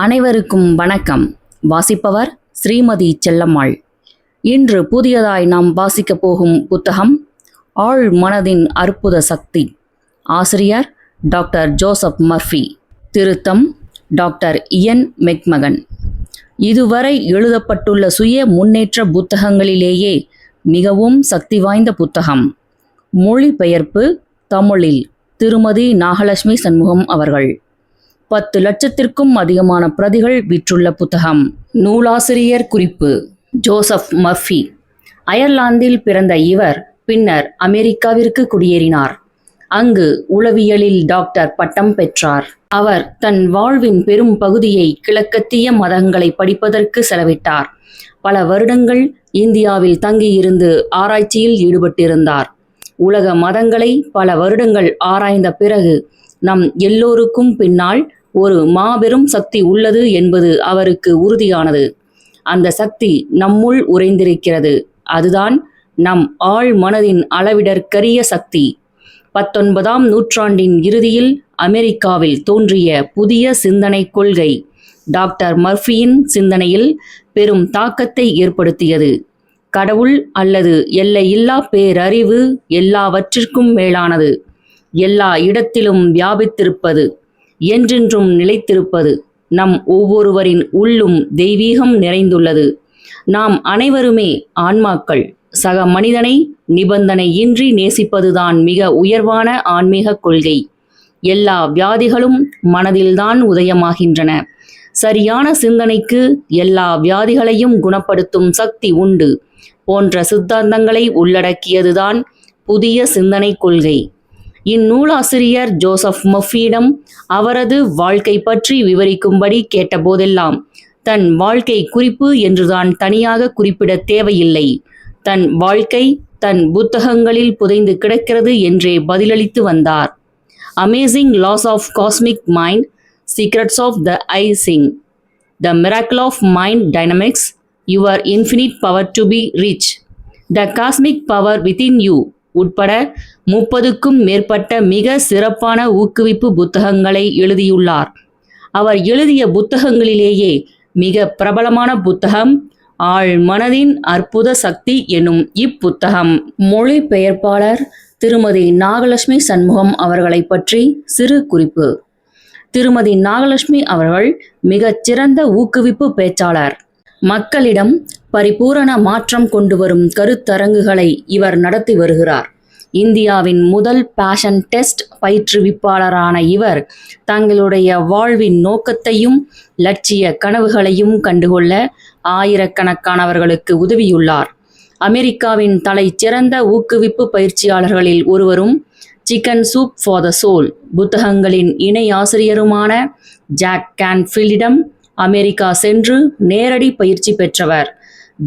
அனைவருக்கும் வணக்கம். வாசிப்பவர் ஸ்ரீமதி செல்லம்மாள். இன்று புதியதாய் நாம் வாசிக்கப் போகும் புத்தகம் ஆழ் மனதின் அற்புத சக்தி. ஆசிரியர் டாக்டர் ஜோசப் மர்ஃபி. திருத்தம் டாக்டர் இயன் மெக்மகன். இதுவரை எழுதப்பட்டுள்ள சுய முன்னேற்ற புத்தகங்களிலேயே மிகவும் சக்தி வாய்ந்த புத்தகம். மொழிபெயர்ப்பு தமிழில் திருமதி நாகலட்சுமி சண்முகம் அவர்கள். 10 லட்சத்திற்கும் அதிகமான பிரதிகள் விற்றுள்ள புத்தகம். நூலாசிரியர் குறிப்பு: ஜோசப் மர்ஃபி. அயர்லாந்தில் பிறந்த இவர் பின்னர் அமெரிக்காவிற்கு குடியேறினார். அங்கு உளவியலில் டாக்டர் பட்டம் பெற்றார். அவர் தன் வாழ்வின் பெரும் பகுதியை கிழக்கத்திய மதங்களை படிப்பதற்கு செலவிட்டார். பல வருடங்கள் இந்தியாவில் தங்கியிருந்து ஆராய்ச்சியில் ஈடுபட்டிருந்தார். உலக மதங்களை பல வருடங்கள் ஆராய்ந்த பிறகு நம் எல்லோருக்கும் பின்னால் ஒரு மாபெரும் சக்தி உள்ளது என்பது அவருக்கு உறுதியானது. அந்த சக்தி நம்முள் உறைந்திருக்கிறது. அதுதான் நம் ஆழ் மனதின் அளவிடற்கரிய சக்தி. 19ஆம் நூற்றாண்டின் இறுதியில் அமெரிக்காவில் தோன்றிய புதிய சிந்தனை கொள்கை டாக்டர் மர்ஃபியின் சிந்தனையில் பெரும் தாக்கத்தை ஏற்படுத்தியது. கடவுள் அல்லது எல்லையில்லா பேரறிவு எல்லாவற்றிற்கும் மேலானது, எல்லா இடத்திலும் வியாபித்திருப்பது, என்றென்றும் நிலைத்திருப்பது. நம் ஒவ்வொருவரின் உள்ளும் தெய்வீகம் நிறைந்துள்ளது. நாம் அனைவருமே ஆன்மாக்கள். சக மனிதனை நிபந்தனையின்றி நேசிப்பதுதான் மிக உயர்வான ஆன்மீக கொள்கை. எல்லா வியாதிகளும் மனதில்தான் உதயமாகின்றன. சரியான சிந்தனைக்கு எல்லா வியாதிகளையும் குணப்படுத்தும் சக்தி உண்டு போன்ற சித்தாந்தங்களை உள்ளடக்கியதுதான் புதிய சிந்தனை கொள்கை. இந்நூலாசிரியர் ஜோசப் மர்ஃபியிடம் அவரது வாழ்க்கை பற்றி விவரிக்கும்படி கேட்டபோதெல்லாம் தன் வாழ்க்கை குறிப்பு என்றுதான் தனியாக குறிப்பிட தேவையில்லை, தன் வாழ்க்கை தன் புத்தகங்களில் புதைந்து கிடக்கிறது என்றே பதிலளித்து வந்தார். Amazing laws of cosmic mind, secrets of the I Ching, the miracle of mind dynamics, your infinite power to be rich, the cosmic power within you உட்பட 30க்கும் மேற்பட்ட மிக சிறப்பான ஊக்குவிப்பு புத்தகங்களை எழுதியுள்ளார். அவர் எழுதிய புத்தகங்களிலேயே மிக பிரபலமான புத்தகம் ஆழ் மனதின் அற்புத சக்தி எனும் இப்புத்தகம். மொழிபெயர்ப்பாளர் திருமதி நாகலட்சுமி சண்முகம் அவர்களை பற்றி சிறு குறிப்பு. திருமதி நாகலட்சுமி அவர்கள் மிகச் சிறந்த ஊக்குவிப்பு பேச்சாளர். மக்களிடம் பரிபூரண மாற்றம் கொண்டு வரும் கருத்தரங்குகளை இவர் நடத்தி வருகிறார். இந்தியாவின் முதல் பேஷன் டெஸ்ட் பயிற்றுவிப்பாளரான இவர் தங்களுடைய வாழ்வின் நோக்கத்தையும் லட்சிய கனவுகளையும் கண்டுகொள்ள ஆயிரக்கணக்கானவர்களுக்கு உதவியுள்ளார். அமெரிக்காவின் தலை சிறந்த ஊக்குவிப்பு பயிற்சியாளர்களில் ஒருவரும் chicken soup for the soul புத்தகங்களின் இணை ஆசிரியருமான ஜாக் கான்ஃபீல்டிடம் அமெரிக்கா சென்று நேரடி பயிற்சி பெற்றவர்.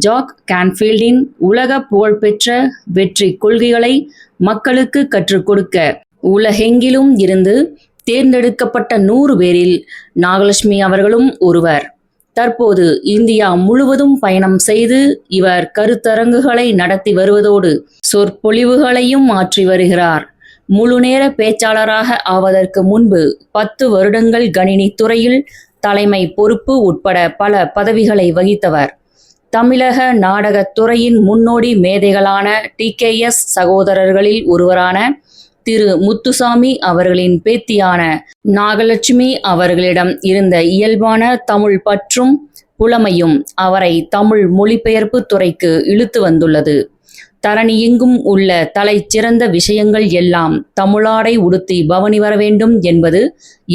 ஜாக் கான்ஃபீல்டின் உலக புகழ்பெற்ற வெற்றி கொள்கைகளை மக்களுக்கு கற்றுக் கொடுக்க உலகெங்கிலும் இருந்து தேர்ந்தெடுக்கப்பட்ட 100 பேரில் நாகலட்சுமி அவர்களும் ஒருவர். தற்போது இந்தியா முழுவதும் பயணம் செய்து இவர் கருத்தரங்குகளை நடத்தி வருவதோடு சொற்பொழிவுகளையும் ஆற்றி வருகிறார். முழுநேர பேச்சாளராக ஆவதற்கு முன்பு 10 வருடங்கள் கணினி துறையில் தலைமை பொறுப்பு உட்பட பல பதவிகளை வகித்தவர். தமிழக நாடகத்துறையின் முன்னோடி மேதைகளான TKS சகோதரர்களில் ஒருவரான திரு முத்துசாமி அவர்களின் பேத்தியான நாகலட்சுமி அவர்களிடம் இருந்த இயல்பான தமிழ் பற்றும் புலமையும் அவரை தமிழ் மொழிபெயர்ப்பு துறைக்கு இழுத்து வந்துள்ளது. தரணியெங்கும் உள்ள தலை சிறந்த விஷயங்கள் எல்லாம் தமிழாடை உடுத்தி பவனி வர வேண்டும் என்பது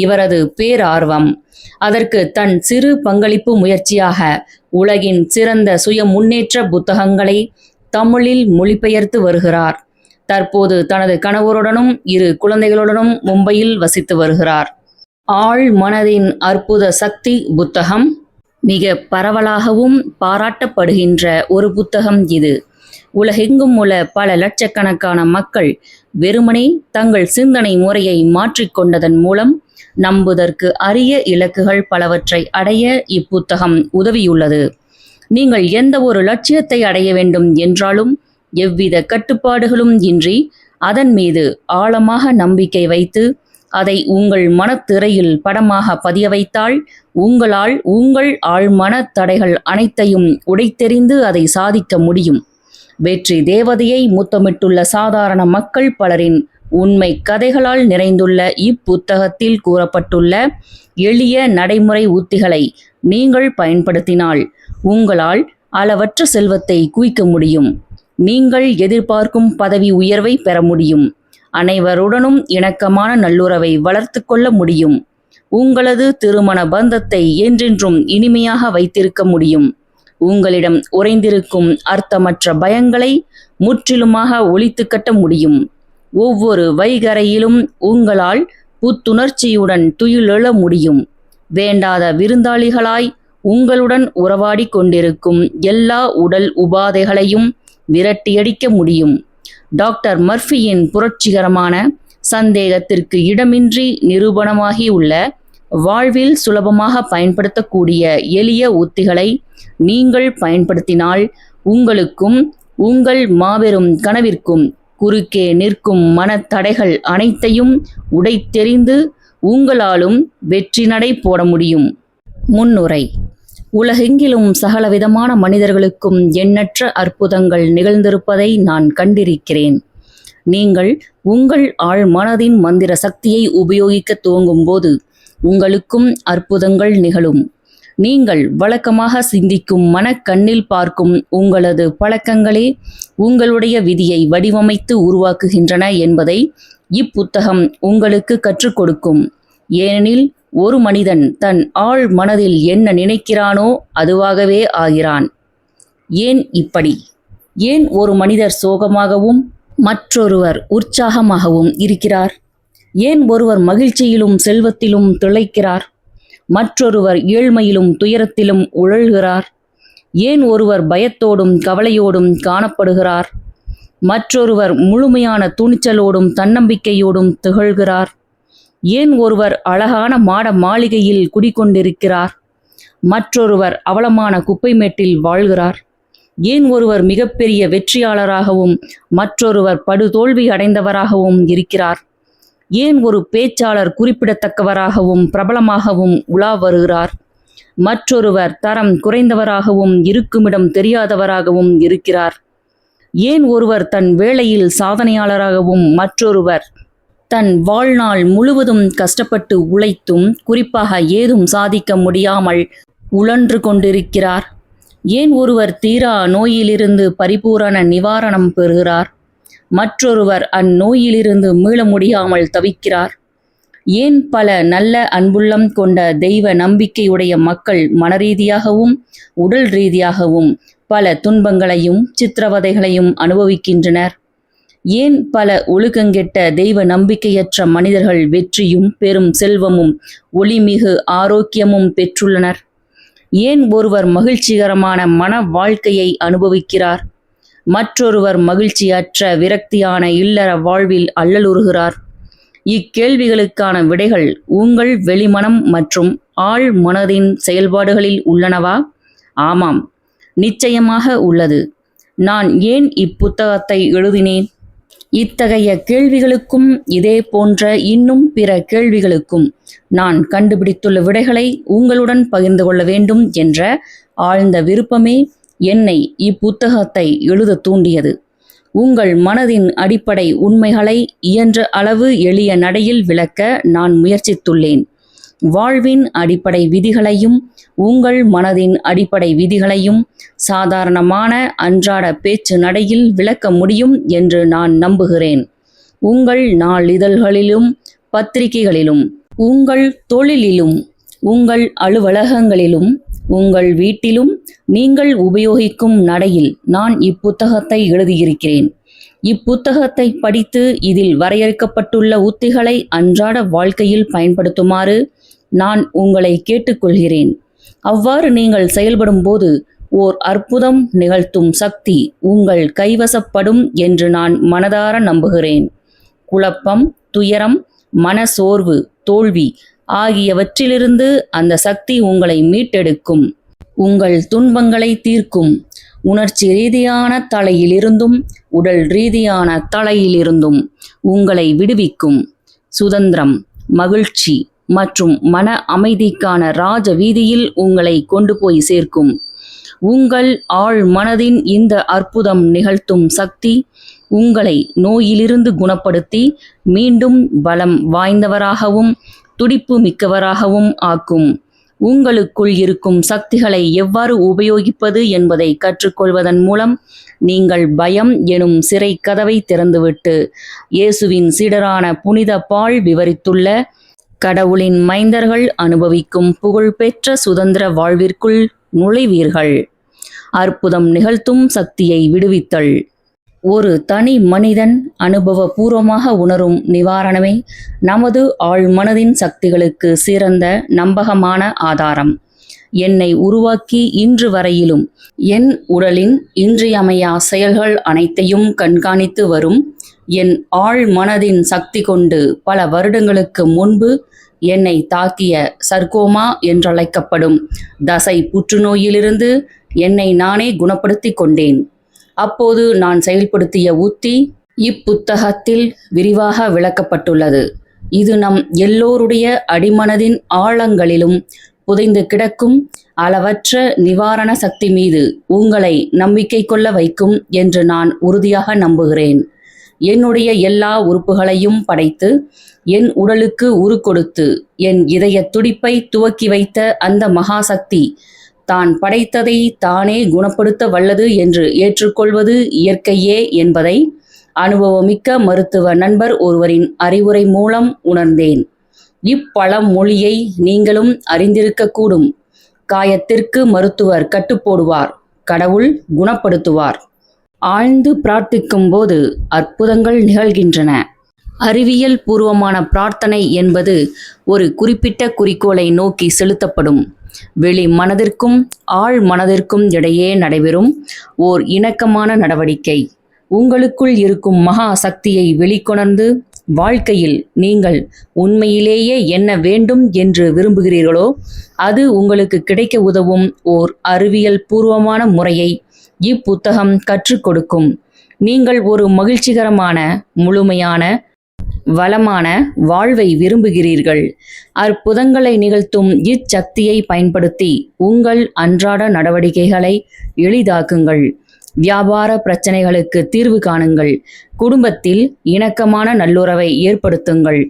இவரது பேரார்வம். அதற்கு தன் சிறு பங்களிப்பு முயற்சியாக உலகின் சிறந்த சுய முன்னேற்ற புத்தகங்களை தமிழில் மொழிபெயர்த்து வருகிறார். தற்போது தனது கணவருடனும் 2 குழந்தைகளுடனும் மும்பையில் வசித்து வருகிறார். ஆழ் மனதின் அற்புத சக்தி புத்தகம் மிக பரவலாகவும் பாராட்டப்படுகின்ற ஒரு புத்தகம் இது. உலகெங்கும் உள்ள பல லட்சக்கணக்கான மக்கள் வெறுமனே தங்கள் சிந்தனை முறையை மாற்றிக்கொண்டதன் மூலம் நம்புவதற்கு அரிய இலக்குகள் பலவற்றை அடைய இப்புத்தகம் உதவியுள்ளது. நீங்கள் எந்த ஒரு லட்சியத்தை அடைய வேண்டும் என்றாலும் எவ்வித கட்டுப்பாடுகளும் இன்றி அதன் மீது ஆழமாக நம்பிக்கை வைத்து அதை உங்கள் மனத்திரையில் படமாக பதிய வைத்தால் உங்களால் உங்கள் ஆழ்மன தடைகள் அனைத்தையும் உடைத்தெறிந்து அதை சாதிக்க முடியும். வெற்றி தேவதையை முத்தமிட்டுள்ள சாதாரண மக்கள் பலரின் உண்மை கதைகளால் நிறைந்துள்ள இப்புத்தகத்தில் கூறப்பட்டுள்ள எளிய நடைமுறை உத்திகளை நீங்கள் பயன்படுத்தினால் உங்களால் அளவற்ற செல்வத்தை குவிக்க முடியும். நீங்கள் எதிர்பார்க்கும் பதவி உயர்வை பெற முடியும். அனைவருடனும் இணக்கமான நல்லுறவை வளர்த்து கொள்ள முடியும். உங்களது திருமண பந்தத்தை என்றென்றும் இனிமையாக வைத்திருக்க முடியும். உங்களிடம் உறைந்திருக்கும் அர்த்தமற்ற பயங்களை முற்றிலுமாக ஒழித்து கட்ட முடியும். ஒவ்வொரு வைகரையிலும் உங்களால் புத்துணர்ச்சியுடன் துயிலெழ முடியும். வேண்டாத விருந்தாளிகளாய் உங்களுடன் உறவாடி கொண்டிருக்கும் எல்லா உடல் உபாதைகளையும் விரட்டியடிக்க முடியும். டாக்டர் மர்ஃபியின் புரட்சிகரமான, சந்தேகத்திற்கு இடமின்றி நிரூபணமாகியுள்ள, வாழ்வில் சுலபமாக பயன்படுத்தக்கூடிய எளிய உத்திகளை நீங்கள் பயன்படுத்தினால் உங்களுக்கும் உங்கள் மாபெரும் கனவிற்கும் குறுக்கே நிற்கும் மனத்தடைகள் அனைத்தையும் உடைத்தெறிந்து உங்களாலும் வெற்றி நடை போட முடியும். முன்னுரை. உலகெங்கிலும் சகலவிதமான மனிதர்களுக்கும் எண்ணற்ற அற்புதங்கள் நிகழ்ந்திருப்பதை நான் கண்டிருக்கிறேன். நீங்கள் உங்கள் ஆழ்மனதின் மந்திர சக்தியை உபயோகிக்க துவங்கும் போது உங்களுக்கும் அற்புதங்கள் நிகழும். நீங்கள் வழக்கமாக சிந்திக்கும் மனக்கண்ணில் பார்க்கும் உங்களது பழக்கங்களே உங்களுடைய விதியை வடிவமைத்து உருவாக்குகின்றன என்பதை இப்புத்தகம் உங்களுக்கு கற்றுக் கொடுக்கும். ஏனெனில் ஒரு மனிதன் தன் ஆழ் மனதில் என்ன நினைக்கிறானோ அதுவாகவே ஆகிறான். ஏன் இப்படி? ஏன் ஒரு மனிதர் சோகமாகவும் மற்றொருவர் உற்சாகமாகவும் இருக்கிறார்? ஏன் ஒருவர் மகிழ்ச்சியிலும் செல்வத்திலும் திளைக்கிறார், மற்றொருவர் ஏழ்மையிலும் துயரத்திலும் உழல்கிறார்? ஏன் ஒருவர் பயத்தோடும் கவலையோடும் காணப்படுகிறார், மற்றொருவர் முழுமையான துணிச்சலோடும் தன்னம்பிக்கையோடும் திகழ்கிறார்? ஏன் ஒருவர் அழகான மாட மாளிகையில் குடிக்கொண்டிருக்கிறார், மற்றொருவர் அவலமான குப்பைமேட்டில் வாழ்கிறார்? ஏன் ஒருவர் மிகப்பெரிய வெற்றியாளராகவும் மற்றொருவர் படுதோல்வி அடைந்தவராகவும் இருக்கிறார்? ஏன் ஒரு பேச்சாளர் குறிப்பிடத்தக்கவராகவும் பிரபலமாகவும் உலா வருகிறார், மற்றொருவர் தரம் குறைந்தவராகவும் இருக்குமிடம் தெரியாதவராகவும் இருக்கிறார்? ஏன் ஒருவர் தன் வேளையில் சாதனையாளராகவும் மற்றொருவர் தன் வாழ்நாள் முழுவதும் கஷ்டப்பட்டு உழைத்தும் குறிப்பாக ஏதும் சாதிக்க முடியாமல் உழன்று கொண்டிருக்கிறார்? ஏன் ஒருவர் தீரா நோயிலிருந்து பரிபூரண நிவாரணம் பெறுகிறார், மற்றொருவர் அந்நோயிலிருந்து மீள முடியாமல் தவிக்கிறார்? ஏன் பல நல்ல அன்புள்ளம் கொண்ட தெய்வ நம்பிக்கையுடைய மக்கள் மனரீதியாகவும் உடல் ரீதியாகவும் பல துன்பங்களையும் சித்திரவதைகளையும் அனுபவிக்கின்றனர்? ஏன் பல ஒழுக்கங்கெட்ட தெய்வ நம்பிக்கையற்ற மனிதர்கள் வெற்றியும் பெரும் செல்வமும் ஒளிமிகு ஆரோக்கியமும் பெற்றுள்ளனர்? ஏன் ஒருவர் மகிழ்ச்சிகரமான மன வாழ்க்கையை அனுபவிக்கிறார், மற்றொருவர் மகிழ்ச்சியற்ற விரக்தியான இல்லற வாழ்வில் அல்லலுறுகிறார்? இக்கேள்விகளுக்கான விடைகள் உங்கள் வெளிமனம் மற்றும் ஆழ் மனதின் செயல்பாடுகளில் உள்ளனவா? ஆமாம், நிச்சயமாக உள்ளது. நான் ஏன் இப்புத்தகத்தை எழுதினேன்? இத்தகைய கேள்விகளுக்கும் இதே போன்ற இன்னும் பிற கேள்விகளுக்கும் நான் கண்டுபிடித்துள்ள விடைகளை உங்களுடன் பகிர்ந்து கொள்ள வேண்டும் என்ற ஆழ்ந்த விருப்பமே என்னை இப்புத்தகத்தை எழுத தூண்டியது. உங்கள் மனதின் அடிப்படை உண்மைகளை இயன்ற அளவு எளிய நடையில் விளக்க நான் முயற்சித்துள்ளேன். வாழ்வின் அடிப்படை விதிகளையும் உங்கள் மனதின் அடிப்படை விதிகளையும் சாதாரணமான அன்றாட பேச்சு நடையில் விளக்க முடியும் என்று நான் நம்புகிறேன். உங்கள் நாளிதழ்களிலும் பத்திரிகைகளிலும், உங்கள் தொழிலிலும், உங்கள் அலுவலகங்களிலும், உங்கள் வீட்டிலும் நீங்கள் உபயோகிக்கும் நடையில் நான் இப்புத்தகத்தை எழுதியிருக்கிறேன். இப்புத்தகத்தை படித்து இதில் வரையறுக்கப்பட்டுள்ள உத்திகளை அன்றாட வாழ்க்கையில் பயன்படுத்துமாறு நான் உங்களை கேட்டுக்கொள்கிறேன். அவ்வாறு நீங்கள் செயல்படும் போது ஓர் அற்புதம் நிகழ்த்தும் சக்தி உங்கள் கைவசப்படும் என்று நான் மனதார நம்புகிறேன். குழப்பம், துயரம், மனசோர்வு, தோல்வி ஆகியவற்றிலிருந்து அந்த சக்தி உங்களை மீட்டெடுக்கும், உங்கள் துன்பங்களை தீர்க்கும். உணர்ச்சி ரீதியான தலையிலிருந்தும் உடல் ரீதியான தலையிலிருந்தும் உங்களை விடுவிக்கும். சுதந்திரம், மகிழ்ச்சி மற்றும் மன அமைதிக்கான ராஜ வீதியில் உங்களை கொண்டு போய் சேர்க்கும். உங்கள் ஆழ் மனதின் இந்த அற்புதம் நிகழ்த்தும் சக்தி உங்களை நோயிலிருந்து குணப்படுத்தி மீண்டும் பலம் வாய்ந்தவராகவும் துடிப்பு மிக்கவராகவும் ஆக்கும். உங்களுக்குள் இருக்கும் சக்திகளை எவ்வாறு உபயோகிப்பது என்பதை கற்றுக்கொள்வதன் மூலம் நீங்கள் பயம் எனும் சிறை கதவை திறந்துவிட்டு இயேசுவின் சீடரான புனித பால் விவரித்துள்ள கடவுளின் மைந்தர்கள் அனுபவிக்கும் புகழ்பெற்ற சுதந்திர வாழ்விற்குள் நுழைவீர்கள். அற்புதம் நிகழ்த்தும் சக்தியை விடுவித்தல். ஒரு தனி மனிதன் அனுபவபூர்வமாக உணரும் நிவாரணமே நமது ஆழ்மனதின் சக்திகளுக்கு சிறந்த நம்பகமான ஆதாரம். என்னை உருவாக்கி இன்று வரையிலும் என் உடலின் இன்றியமையா செயல்கள் அனைத்தையும் கண்காணித்து வரும் என் ஆழ் மனதின் சக்தி கொண்டு பல வருடங்களுக்கு முன்பு என்னை தாக்கிய சர்க்கோமா என்றழைக்கப்படும் தசை புற்றுநோயிலிருந்து என்னை நானே குணப்படுத்தி கொண்டேன். அப்போது நான் செயல்படுத்திய உத்தி இப்புத்தகத்தில் விரிவாக விளக்கப்பட்டுள்ளது. இது நம் எல்லோருடைய அடிமனதின் ஆழங்களிலும் புதைந்து கிடக்கும் அளவற்ற நிவாரண சக்தி மீது உங்களை நம்பிக்கை கொள்ள வைக்கும் என்று நான் உறுதியாக நம்புகிறேன். என்னுடைய எல்லா உறுப்புகளையும் படைத்து என் உடலுக்கு உரு கொடுத்து என் இதய துடிப்பை துவக்கி வைத்த அந்த மகாசக்தி தான் படைத்ததை தானே குணப்படுத்த வல்லது என்று ஏற்றுக்கொள்வது இயற்கையே என்பதை அனுபவமிக்க மருத்துவ நண்பர் ஒருவரின் அறிவுரை மூலம் உணர்ந்தேன். இப்பழமொழியை நீங்களும் அறிந்திருக்கக்கூடும். காயத்திற்கு மருத்துவர் கட்டுப்போடுவார், கடவுள் குணப்படுத்துவார். ஆழ்ந்து பிரார்த்திக்கும் போது அற்புதங்கள் நிகழ்கின்றன. அறிவியல் பூர்வமான பிரார்த்தனை என்பது ஒரு குறிப்பிட்ட குறிக்கோளை நோக்கி செலுத்தப்படும் வெளி மனதிற்கும் ஆழ் மனதிற்கும் இடையே நடைபெறும் ஓர் இணக்கமான நடவடிக்கை. உங்களுக்குள் இருக்கும் மகா சக்தியை வெளிக்கொணர்ந்து வாழ்க்கையில் நீங்கள் உண்மையிலேயே என்ன வேண்டும் என்று விரும்புகிறீர்களோ அது உங்களுக்கு கிடைக்க உதவும் ஓர் அறிவியல் பூர்வமான முறையை இப்புத்தகம் கற்றுக் கொடுக்கும். நீங்கள் ஒரு மகிழ்ச்சிகரமான, முழுமையான, வளமான வாழ்வை விரும்புகிறீர்கள். அற்புதங்களை நிகழ்த்தும் இச்சக்தியை பயன்படுத்தி உங்கள் அன்றாட நடவடிக்கைகளை எளிதாக்குங்கள். வியாபார பிரச்சனைகளுக்கு தீர்வு காணுங்கள். குடும்பத்தில் இணக்கமான நல்லுறவை ஏற்படுத்துங்கள்.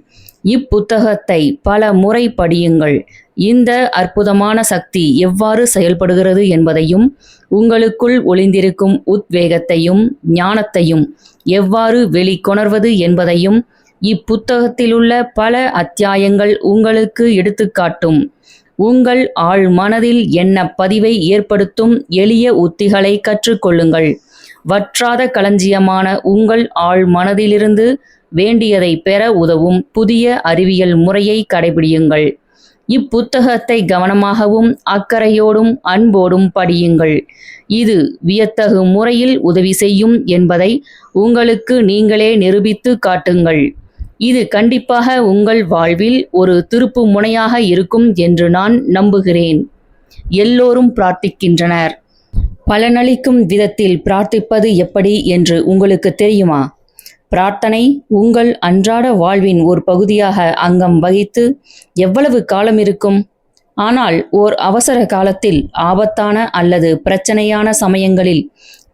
இப்புத்தகத்தை பல முறை படியுங்கள். இந்த அற்புதமான சக்தி எவ்வாறு செயல்படுகிறது என்பதையும் உங்களுக்குள் ஒளிந்திருக்கும் உத்வேகத்தையும் ஞானத்தையும் எவ்வாறு வெளிக்கொணர்வது என்பதையும் இப்புத்தகத்திலுள்ள பல அத்தியாயங்கள் உங்களுக்கு எடுத்துக்காட்டும். உங்கள் ஆழ் மனதில் எண்ண பதிவை ஏற்படுத்தும் எளிய உத்திகளை கற்றுக்கொள்ளுங்கள். வற்றாத களஞ்சியமான உங்கள் ஆழ் மனதிலிருந்து வேண்டியதை பெற உதவும் புதிய அறிவியல் முறையை கடைபிடியுங்கள். இப்புத்தகத்தை கவனமாகவும் அக்கறையோடும் அன்போடும் படியுங்கள். இது வியத்தகு முறையில் உதவி செய்யும் என்பதை உங்களுக்கு நீங்களே நிரூபித்து காட்டுங்கள். இது கண்டிப்பாக உங்கள் வாழ்வில் ஒரு திருப்பு முனையாக இருக்கும் என்று நான் நம்புகிறேன். எல்லோரும் பிரார்த்திக்கின்றனர். பலனளிக்கும் விதத்தில் பிரார்த்திப்பது எப்படி என்று உங்களுக்கு தெரியுமா? பிரார்த்தனை உங்கள் அன்றாட வாழ்வின் ஒரு பகுதியாக அங்கம் வகித்து எவ்வளவு காலம் இருக்கும்? ஆனால் ஓர் அவசர காலத்தில், ஆபத்தான அல்லது பிரச்சனையான சமயங்களில்,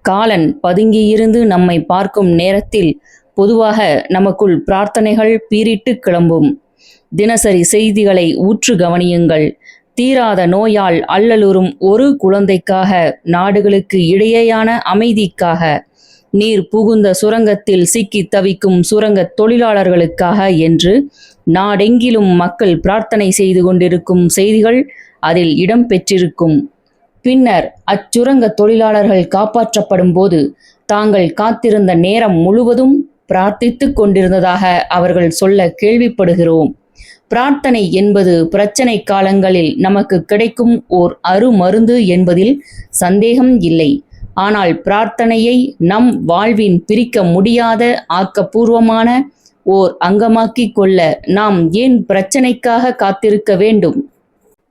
காலன் பதுங்கியிருந்து நம்மை பார்க்கும் நேரத்தில் பொதுவாக நமக்குள் பிரார்த்தனைகள் பீரிட்டு கிளம்பும். தினசரி செய்திகளை ஊற்று கவனியுங்கள். தீராத நோயால் அல்லலுறும் ஒரு குழந்தைக்காக, நாடுகளுக்கு இடையேயான அமைதிக்காக, நீர் புகுந்த சுரங்கத்தில் சிக்கி தவிக்கும் சுரங்க தொழிலாளர்களுக்காக என்று நாடெங்கிலும் மக்கள் பிரார்த்தனை செய்து கொண்டிருக்கும் செய்திகள் அதில் இடம் பெற்றிருக்கும். பின்னர் அச்சுரங்க தொழிலாளர்கள் காப்பாற்றப்படும் போது தாங்கள் காத்திருந்த நேரம் முழுவதும் பிரார்த்தித்து கொண்டிருந்ததாக அவர்கள் சொல்ல கேள்விப்படுகிறோம். பிரார்த்தனை என்பது பிரச்சனை காலங்களில் நமக்கு கிடைக்கும் ஓர் அருமருந்து என்பதில் சந்தேகம் இல்லை. ஆனால் பிரார்த்தனையை நம் வாழ்வின் பிரிக்க முடியாத ஆக்கப்பூர்வமான ஓர் அங்கமாக்கிக் கொள்ள நாம் ஏன் பிரச்சனைக்காக காத்திருக்க வேண்டும்?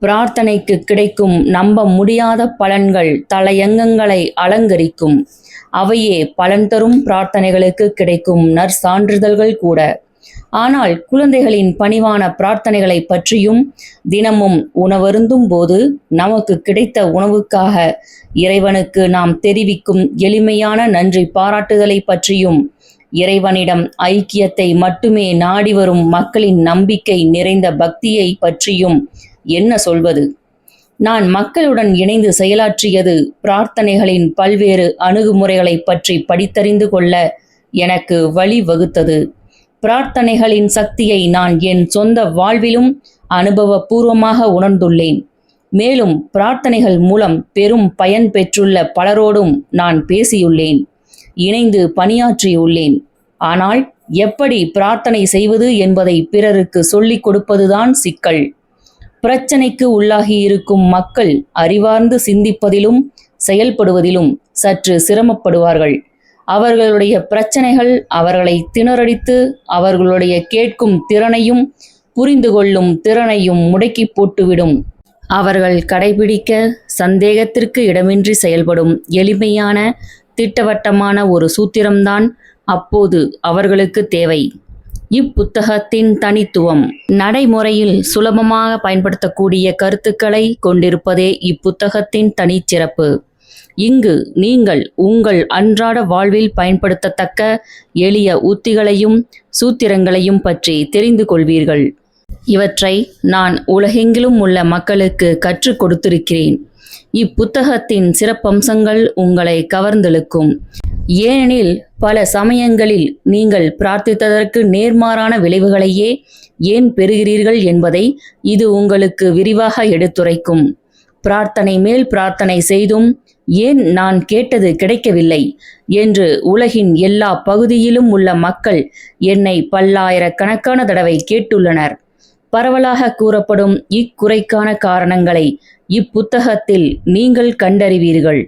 பிரார்த்தனைக்கு கிடைக்கும் நம்ப முடியாத பலன்கள் தலையங்கங்களை அலங்கரிக்கும். அவையே பலன் தரும் பிரார்த்தனைகளுக்கு கிடைக்கும் நற்சான்றிதழ்கள் கூட. ஆனால் குழந்தைகளின் பணிவான பிரார்த்தனைகளை பற்றியும், தினமும் உணவருந்தும் போது நமக்கு கிடைத்த உணவுக்காக இறைவனுக்கு நாம் தெரிவிக்கும் எளிமையான நன்றி பாராட்டுதலை பற்றியும், இறைவனிடம் ஐக்கியத்தை மட்டுமே நாடி வரும் மக்களின் நம்பிக்கை நிறைந்த பக்தியை பற்றியும் என்ன சொல்வது? நான் மக்களுடன் இணைந்து செயலாற்றியது பிரார்த்தனைகளின் பல்வேறு அணுகுமுறைகளை பற்றி படித்தறிந்து கொள்ள எனக்கு வழி வகுத்தது. பிரார்த்தனைகளின் சக்தியை நான் என் சொந்த வாழ்விலும் அனுபவபூர்வமாக உணர்ந்துள்ளேன். மேலும் பிரார்த்தனைகள் மூலம் பெரும் பயன் பெற்றுள்ள பலரோடும் நான் பேசியுள்ளேன், இணைந்து பணியாற்றியுள்ளேன். ஆனால் எப்படி பிரார்த்தனை செய்வது என்பதை பிறருக்கு சொல்லிக் கொடுப்பதுதான் சிக்கல். பிரச்சனைக்கு உள்ளாகி இருக்கும் மக்கள் அறிவார்ந்து சிந்திப்பதிலும் செயல்படுவதிலும் சற்று சிரமப்படுவார்கள். அவர்களுடைய பிரச்சனைகள் அவர்களை திணறடித்து அவர்களுடைய கேட்கும் திறனையும் புரிந்து கொள்ளும் திறனையும் முடக்கி போட்டுவிடும். அவர்கள் கடைபிடிக்க சந்தேகத்திற்கு இடமின்றி செயல்படும் எளிமையான திட்டவட்டமான ஒரு சூத்திரம்தான் அப்போது அவர்களுக்கு தேவை. இப்புத்தகத்தின் தனித்துவம் நடைமுறையில் சுலபமாக பயன்படுத்தக்கூடிய கருத்துக்களை கொண்டிருப்பதே இப்புத்தகத்தின் தனிச்சிறப்பு. இங்கு நீங்கள் உங்கள் அன்றாட வாழ்வில் பயன்படுத்தத்தக்க எளிய உத்திகளையும் சூத்திரங்களையும் பற்றி தெரிந்து கொள்வீர்கள். இவற்றை நான் உலகெங்கிலும் உள்ள மக்களுக்கு கற்றுக் கொடுத்திருக்கிறேன். இப்புத்தகத்தின் சிறப்பம்சங்கள் உங்களை கவர்ந்தெழுக்கும். ஏனெனில் பல சமயங்களில் நீங்கள் பிரார்த்தித்ததற்கு நேர்மாறான விளைவுகளையே ஏன் பெறுகிறீர்கள் என்பதை இது உங்களுக்கு விரிவாக எடுத்துரைக்கும். பிரார்த்தனை மேல் பிரார்த்தனை செய்தும் ஏன் நான் கேட்டது கிடைக்கவில்லை என்று உலகின் எல்லா பகுதியிலும் உள்ள மக்கள் என்னை பல்லாயிரக்கணக்கான தடவை கேட்டுள்ளனர். பரவலாக கூறப்படும் இக்குறைக்கான காரணங்களை இப்புத்தகத்தில் நீங்கள் கண்டறிவீர்கள்.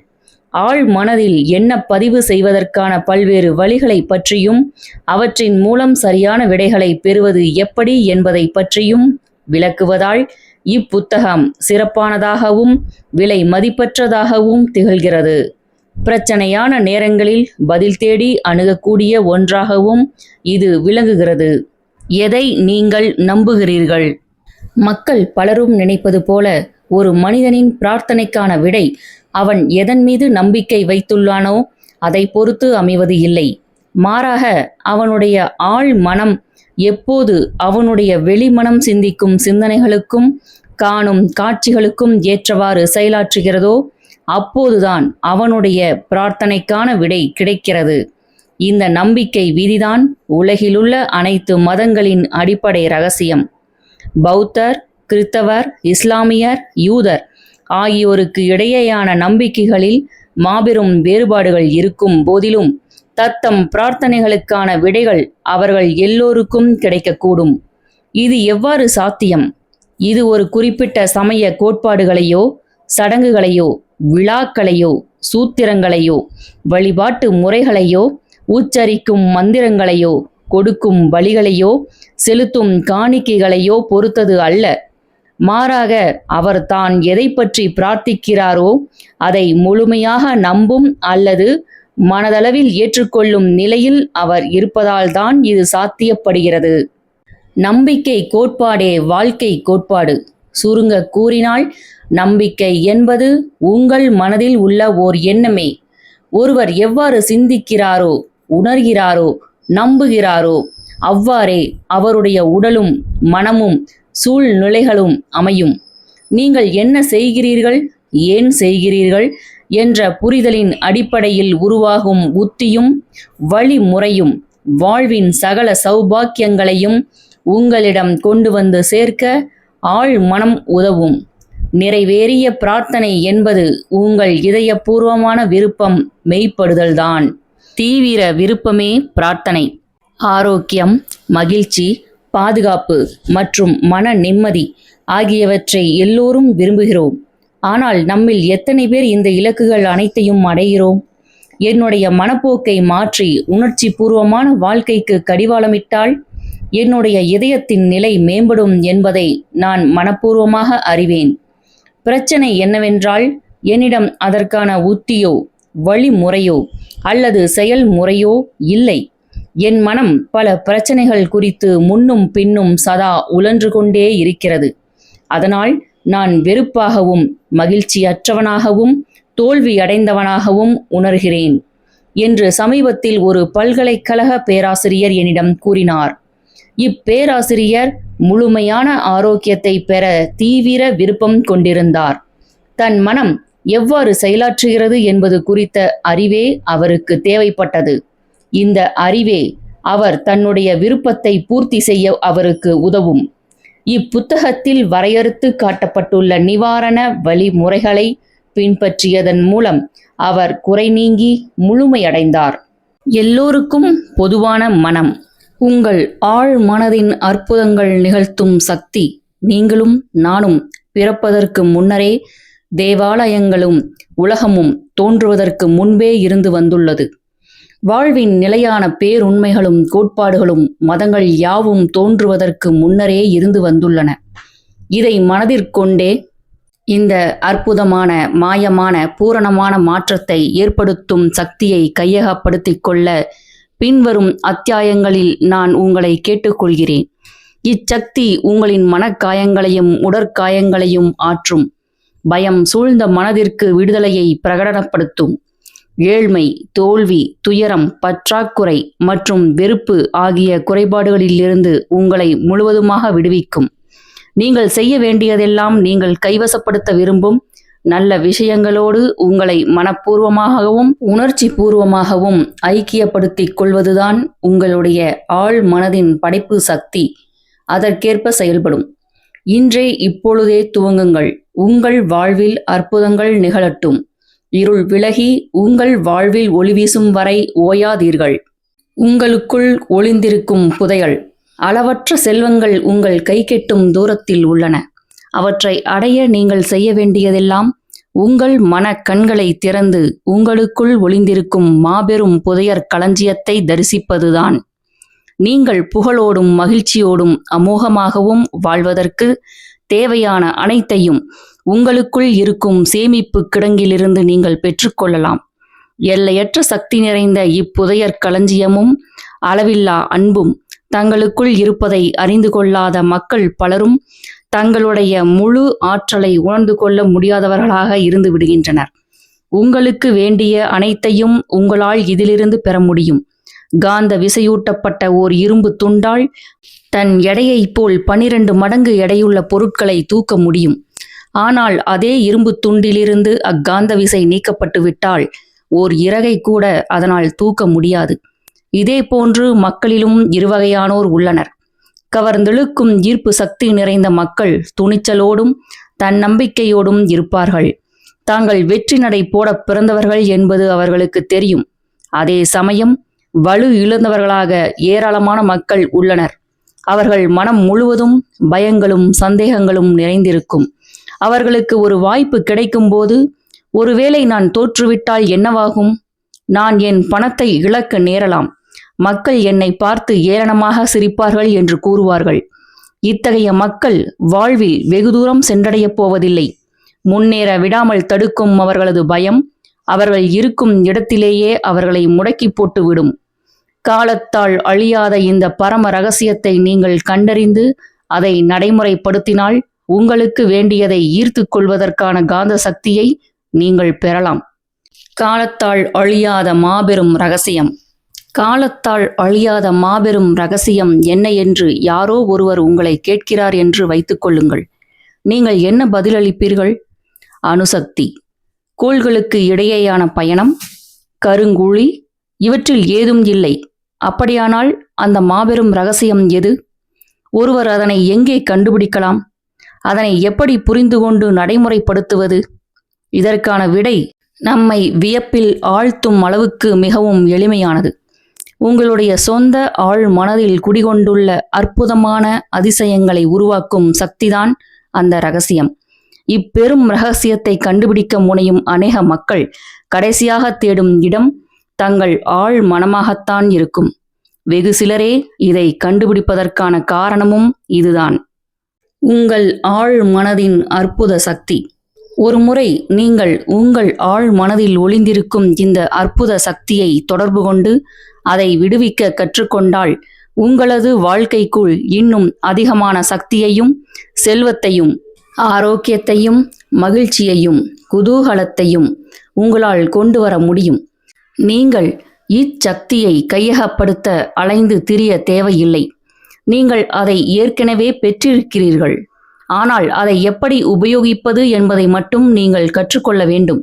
ஆழ் மனதில் என்ன பதிவு செய்வதற்கான பல்வேறு வழிகளை பற்றியும் அவற்றின் மூலம் சரியான விடைகளை பெறுவது எப்படி என்பதை பற்றியும் விளக்குவதால் இப்புத்தகம் சிறப்பானதாகவும் விலை மதிப்பற்றதாகவும் திகழ்கிறது. பிரச்சனையான நேரங்களில் பதில் தேடி அணுகக்கூடிய ஒன்றாகவும் இது விளங்குகிறது. எதை நீங்கள் நம்புகிறீர்கள்? மக்கள் பலரும் நினைப்பது போல ஒரு மனிதனின் பிரார்த்தனைக்கான விடை அவன் எதன் மீது நம்பிக்கை வைத்துள்ளானோ அதை பொறுத்து அமைவது இல்லை. மாறாக அவனுடைய ஆழ் மனம் எப்போது அவனுடைய வெளிமனம் சிந்திக்கும் சிந்தனைகளுக்கும் காணும் காட்சிகளுக்கும் ஏற்றவாறு செயலாற்றுகிறதோ அப்போதுதான் அவனுடைய பிரார்த்தனைக்கான விடை கிடைக்கிறது. இந்த நம்பிக்கை விதிதான் உலகிலுள்ள அனைத்து மதங்களின் அடிப்படை ரகசியம். பௌத்தர், கிறித்தவர், இஸ்லாமியர், யூதர் ஆகியோருக்கு இடையேயான நம்பிக்கைகளில் மாபெரும் வேறுபாடுகள் இருக்கும் போதிலும் தத்தம் பிரார்த்தனைகளுக்கான விடைகள் அவர்கள் எல்லோருக்கும் கிடைக்கக்கூடும். இது எவ்வாறு சாத்தியம்? இது ஒரு குறிப்பிட்ட சமய கோட்பாடுகளையோ சடங்குகளையோ விழாக்களையோ சூத்திரங்களையோ வழிபாட்டு முறைகளையோ உச்சரிக்கும் மந்திரங்களையோ கொடுக்கும் பலிகளையோ செலுத்தும் காணிக்கைகளையோ பொறுத்தது அல்ல. மாறாக அவர் தான் எதை பற்றி பிரார்த்திக்கிறாரோ அதை முழுமையாக நம்பும் அல்லது மனதளவில் ஏற்றுக்கொள்ளும் நிலையில் அவர் இருப்பதால்தான் இது சாத்தியப்படுகிறது. நம்பிக்கை கோட்பாடே வாழ்க்கை கோட்பாடு. சுருங்க கூறினால் நம்பிக்கை என்பது உங்கள் மனதில் உள்ள ஓர் எண்ணமே. ஒருவர் எவ்வாறு சிந்திக்கிறாரோ, உணர்கிறாரோ, நம்புகிறாரோ அவ்வாறே அவருடைய உடலும் மனமும் சூழ்நிலைகளும் அமையும். நீங்கள் என்ன செய்கிறீர்கள், ஏன் செய்கிறீர்கள் என்ற புரிதலின் அடிப்படையில் உருவாகும் உத்தியும் வழிமுறையும் வாழ்வின் சகல சௌபாக்கியங்களையும் உங்களிடம் கொண்டு வந்து சேர்க்க ஆழ் மனம் உதவும். நிறைவேறிய பிரார்த்தனை என்பது உங்கள் இதயபூர்வமான விருப்பம் மெய்ப்படுதல்தான். தீவிர விருப்பமே பிரார்த்தனை. ஆரோக்கியம், மகிழ்ச்சி, பாதுகாப்பு மற்றும் மன நிம்மதி ஆகியவற்றை எல்லோரும் விரும்புகிறோம். ஆனால் நம்மில் எத்தனை பேர் இந்த இலக்குகள் அனைத்தையும் அடைகிறோம்? என்னுடைய மனப்போக்கை மாற்றி உணர்ச்சி பூர்வமான வாழ்க்கைக்கு கடிவாளமிட்டால் என்னுடைய இதயத்தின் நிலை மேம்படும் என்பதை நான் மனப்பூர்வமாக அறிவேன். பிரச்சனை என்னவென்றால் என்னிடம் அதற்கான உத்தியோ வழிமுறையோ அல்லது செயல்முறையோ இல்லை. என் மனம் பல பிரச்சனைகள் குறித்து முன்னும் பின்னும் சதா உழன்று கொண்டே இருக்கிறது. அதனால் நான் வெறுப்பாகவும் மகிழ்ச்சியற்றவனாகவும் தோல்வியடைந்தவனாகவும் உணர்கிறேன் என்று சமீபத்தில் ஒரு பல்கலைக்கழக பேராசிரியர் என்னிடம் கூறினார். இப்பேராசிரியர் முழுமையான ஆரோக்கியத்தை பெற தீவிர விருப்பம் கொண்டிருந்தார். தன் மனம் எவ்வாறு செயலாற்றுகிறது என்பது குறித்த அறிவே அவருக்கு தேவைப்பட்டது. இந்த அறிவே அவர் தன்னுடைய விருப்பத்தை பூர்த்தி செய்ய அவருக்கு உதவும். இப்புத்தகத்தில் வரையறுத்து காட்டப்பட்டுள்ள நிவாரண வழிமுறைகளை பின்பற்றியதன் மூலம் அவர் குறை நீங்கி முழுமையடைந்தார். எல்லோருக்கும் பொதுவான மனம். உங்கள் ஆழ் மனதின் அற்புதங்கள் நிகழ்த்தும் சக்தி நீங்களும் நானும் பிறப்பதற்கு முன்னரே தேவாலயங்களும் உலகமும் தோன்றுவதற்கு முன்பே இருந்து வந்துள்ளது. வாழ்வின் நிலையான பேருண்மைகளும் கோட்பாடுகளும் மதங்கள் யாவும் தோன்றுவதற்கு முன்னரே இருந்து வந்துள்ளன. இதை மனதிற்கொண்டே இந்த அற்புதமான மாயமான பூரணமான மாற்றத்தை ஏற்படுத்தும் சக்தியை கையகப்படுத்திக் கொள்ள பின்வரும் அத்தியாயங்களில் நான் உங்களை கேட்டுக்கொள்கிறேன். இச்சக்தி உங்களின் மனக்காயங்களையும் உடற்காயங்களையும் ஆற்றும். பயம் சூழ்ந்த மனதிற்கு விடுதலையை பிரகடனப்படுத்தும். ஏழ்மை, தோல்வி, துயரம், பற்றாக்குறை மற்றும் வெறுப்பு ஆகிய குறைபாடுகளிலிருந்து உங்களை முழுவதுமாக விடுவிக்கும். நீங்கள் செய்ய வேண்டியதெல்லாம் நீங்கள் கைவசப்படுத்த விரும்பும் நல்ல விஷயங்களோடு உங்களை மனப்பூர்வமாகவும் உணர்ச்சி பூர்வமாகவும் ஐக்கியப்படுத்திக் கொள்வதுதான் உங்களுடைய ஆழ் மனதின் படைப்பு சக்தி. அதற்கேற்ப செயல்படும். இன்றே இப்பொழுதே துவங்குங்கள். உங்கள் வாழ்வில் அற்புதங்கள் நிகழட்டும். இருள் விலகி உங்கள் வாழ்வில் ஒளி வீசும் வரை ஓயாதீர்கள். உங்களுக்குள் ஒளிந்திருக்கும் புதையல். அளவற்ற செல்வங்கள் உங்கள் கைக்கெட்டும் தூரத்தில் உள்ளன. அவற்றை அடைய நீங்கள் செய்ய வேண்டியதெல்லாம் உங்கள் மன கண்களை திறந்து உங்களுக்குள் ஒளிந்திருக்கும் மாபெரும் புதையற் களஞ்சியத்தை தரிசிப்பதுதான். நீங்கள் புகழோடும் மகிழ்ச்சியோடும் அமோகமாகவும் வாழ்வதற்கு தேவையான அனைத்தையும் உங்களுக்குள் இருக்கும் சேமிப்பு கிடங்கிலிருந்து நீங்கள் பெற்றுக்கொள்ளலாம். எல்லையற்ற சக்தி நிறைந்த இப்புதையற் களஞ்சியமும் அளவில்லா அன்பும் தங்களுக்குள் இருப்பதை அறிந்து கொள்ளாத மக்கள் பலரும் தங்களுடைய முழு ஆற்றலை உணர்ந்து கொள்ள முடியாதவர்களாக இருந்து விடுகின்றனர். உங்களுக்கு வேண்டிய அனைத்தையும் உங்களால் இதிலிருந்து பெற முடியும். காந்த விசையூட்டப்பட்ட ஓர் இரும்பு துண்டால் தன் எடையைப் போல் 12 மடங்கு எடையுள்ள பொருட்களை தூக்க முடியும். ஆனால் அதே இரும்பு துண்டிலிருந்து அக்காந்த விசை நீக்கப்பட்டு விட்டால் ஓர் இறகை கூட அதனால் தூக்க முடியாது. இதே போன்று மக்களிலும் இருவகையானோர் உள்ளனர். கவர்ந்தெழுக்கும் ஈர்ப்பு சக்தி நிறைந்த மக்கள் துணிச்சலோடும் தன்னம்பிக்கையோடும் இருப்பார்கள். தாங்கள் வெற்றி நடை போட பிறந்தவர்கள் என்பது அவர்களுக்கு தெரியும். அதே சமயம் வலு இழந்தவர்களாக ஏராளமான மக்கள் உள்ளனர். அவர்கள் மனம் முழுவதும் பயங்களும் சந்தேகங்களும் நிறைந்திருக்கும். அவர்களுக்கு ஒரு வாய்ப்பு கிடைக்கும் போது, ஒருவேளை நான் தோற்றுவிட்டால் என்னவாகும்? நான் என் பணத்தை இழக்க நேரலாம். மக்கள் என்னை பார்த்து ஏளனமாக சிரிப்பார்கள் என்று கூறுவார்கள். இத்தகைய மக்கள் வாழ்வில் வெகு தூரம் சென்றடையப் போவதில்லை. முன்னேற விடாமல் தடுக்கும் அவர்களது பயம் அவர்கள் இருக்கும் இடத்திலேயே அவர்களை முடக்கி போட்டுவிடும். காலத்தால் அழியாத இந்த பரம ரகசியத்தை நீங்கள் கண்டறிந்து அதை நடைமுறைப்படுத்தினால் உங்களுக்கு வேண்டியதை ஈர்த்து கொள்வதற்கான காந்த சக்தியை நீங்கள் பெறலாம். காலத்தால் அழியாத மாபெரும் ரகசியம். காலத்தால் அழியாத மாபெரும் ரகசியம் என்ன என்று யாரோ ஒருவர் உங்களை கேட்கிறார் என்று வைத்துக்கொள்ளுங்கள். நீங்கள் என்ன பதிலளிப்பீர்கள்? அணுசக்தி, கோள்களுக்கு இடையேயான பயணம், கருங்குழி, இவற்றில் ஏதும் இல்லை. அப்படியானால் அந்த மாபெரும் ரகசியம் எது? ஒருவர் அதனை எங்கே கண்டுபிடிக்கலாம்? அதனை எப்படி புரிந்து கொண்டு நடைமுறைப்படுத்துவது? இதற்கான விடை நம்மை வியப்பில் ஆழ்த்தும் அளவுக்கு மிகவும் எளிமையானது. உங்களுடைய சொந்த ஆழ் மனதில் குடிகொண்டுள்ள அற்புதமான அதிசயங்களை உருவாக்கும் சக்திதான் அந்த ரகசியம். இப்பெரும் ரகசியத்தை கண்டுபிடிக்க முனையும் அநேக மக்கள் கடைசியாக தேடும் இடம் தங்கள் ஆழ் மனமாகத்தான் இருக்கும். வெகு சிலரே இதை கண்டுபிடிப்பதற்கான காரணமும் இதுதான். உங்கள் ஆழ் மனதின் அற்புத சக்தி. ஒருமுறை நீங்கள் உங்கள் ஆழ் மனதில் ஒளிந்திருக்கும் இந்த அற்புத சக்தியை தொடர்பு கொண்டு அதை விடுவிக்க கற்றுக்கொண்டால் உங்களது வாழ்க்கைக்குள் இன்னும் அதிகமான சக்தியையும் செல்வத்தையும் ஆரோக்கியத்தையும் மகிழ்ச்சியையும் குதூகலத்தையும் உங்களால் கொண்டு வர முடியும். நீங்கள் இச்சக்தியை கையகப்படுத்த அலைந்து திரிய தேவையில்லை. நீங்கள் அதை ஏற்கனவே பெற்றிருக்கிறீர்கள். ஆனால் அதை எப்படி உபயோகிப்பது என்பதை மட்டும் நீங்கள் கற்றுக்கொள்ள வேண்டும்.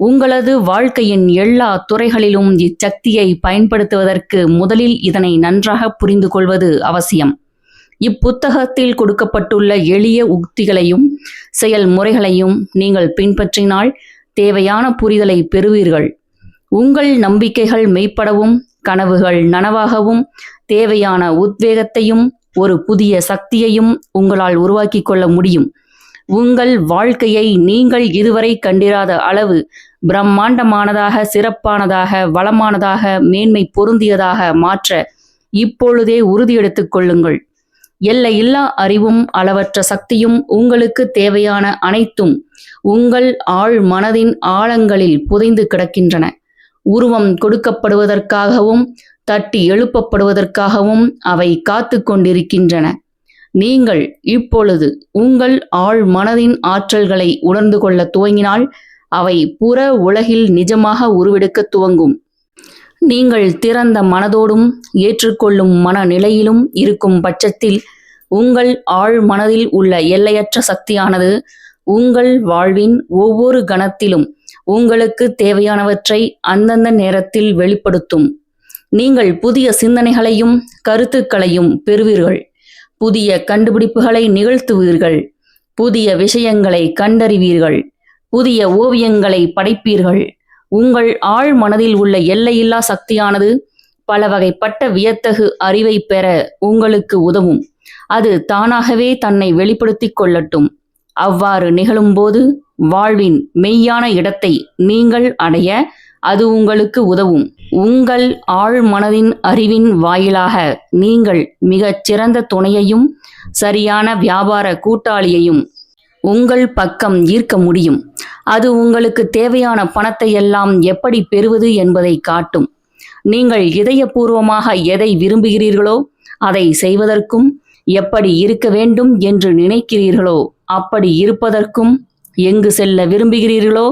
உங்களது வாழ்க்கையின் எல்லா துறைகளிலும் இச்சக்தியை பயன்படுத்துவதற்கு முதலில் இதனை நன்றாக புரிந்து கொள்வது அவசியம். இப்புத்தகத்தில் கொடுக்கப்பட்டுள்ள எளிய உக்திகளையும் செயல்முறைகளையும் நீங்கள் பின்பற்றினால் தேவையான புரிதலை பெறுவீர்கள். உங்கள் நம்பிக்கைகள் மெய்ப்படவும் கனவுகள் நனவாகவும் தேவையான உத்வேகத்தையும் ஒரு புதிய சக்தியையும் உங்களால் உருவாக்கி கொள்ள முடியும். உங்கள் வாழ்க்கையை நீங்கள் இதுவரை கண்டிராத அளவு பிரம்மாண்டமானதாக, சிறப்பானதாக, வளமானதாக, மேன்மை பொருந்தியதாக மாற்ற இப்பொழுதே உறுதியெடுத்துக் கொள்ளுங்கள். எல்லையில்லா அறிவும் அளவற்ற சக்தியும் உங்களுக்கு தேவையான அனைத்தும் உங்கள் ஆழ் மனதின் ஆழங்களில் புதைந்து கிடக்கின்றன. உருவம் கொடுக்கப்படுவதற்காகவும் தட்டி எழுப்பப்படுவதற்காகவும் அவை காத்து கொண்டிருக்கின்றன. நீங்கள் இப்பொழுது உங்கள் ஆழ் மனதின் ஆற்றல்களை உணர்ந்து கொள்ள துவங்கினால் அவை புற உலகில் நிஜமாக உருவெடுக்க துவங்கும். நீங்கள் திறந்த மனதோடும் ஏற்றுக்கொள்ளும் மனநிலையிலும் இருக்கும் பட்சத்தில் உங்கள் ஆழ் மனதில் உள்ள எல்லையற்ற சக்தியானது உங்கள் வாழ்வின் ஒவ்வொரு கணத்திலும் உங்களுக்கு தேவையானவற்றை அந்தந்த நேரத்தில் வெளிப்படுத்தும். நீங்கள் புதிய சிந்தனைகளையும் கருத்துக்களையும் பெறுவீர்கள். புதிய கண்டுபிடிப்புகளை நிகழ்த்துவீர்கள். புதிய விஷயங்களை கண்டறிவீர்கள். புதிய ஓவியங்களை படைப்பீர்கள். உங்கள் ஆழ் மனதில் உள்ள எல்லையில்லா சக்தியானது பல வகைப்பட்ட வியத்தகு அறிவை பெற உங்களுக்கு உதவும். அது தானாகவே தன்னை வெளிப்படுத்திக் கொள்ளட்டும். அவ்வாறு நிகழும்போது வாழ்வின் மெய்யான இடத்தை நீங்கள் அடைய அது உங்களுக்கு உதவும். உங்கள் ஆழ் மனதின் அறிவின் வாயிலாக நீங்கள் மிகச் சிறந்த துணையையும் சரியான வியாபார கூட்டாளியையும் உங்கள் பக்கம் ஈர்க்க முடியும். அது உங்களுக்கு தேவையான பணத்தை எல்லாம் எப்படி பெறுவது என்பதை காட்டும். நீங்கள் இதயபூர்வமாக எதை விரும்புகிறீர்களோ அதை செய்வதற்கும், எப்படி இருக்க வேண்டும் என்று நினைக்கிறீர்களோ அப்படி இருப்பதற்கும், எங்கு செல்ல விரும்புகிறீர்களோ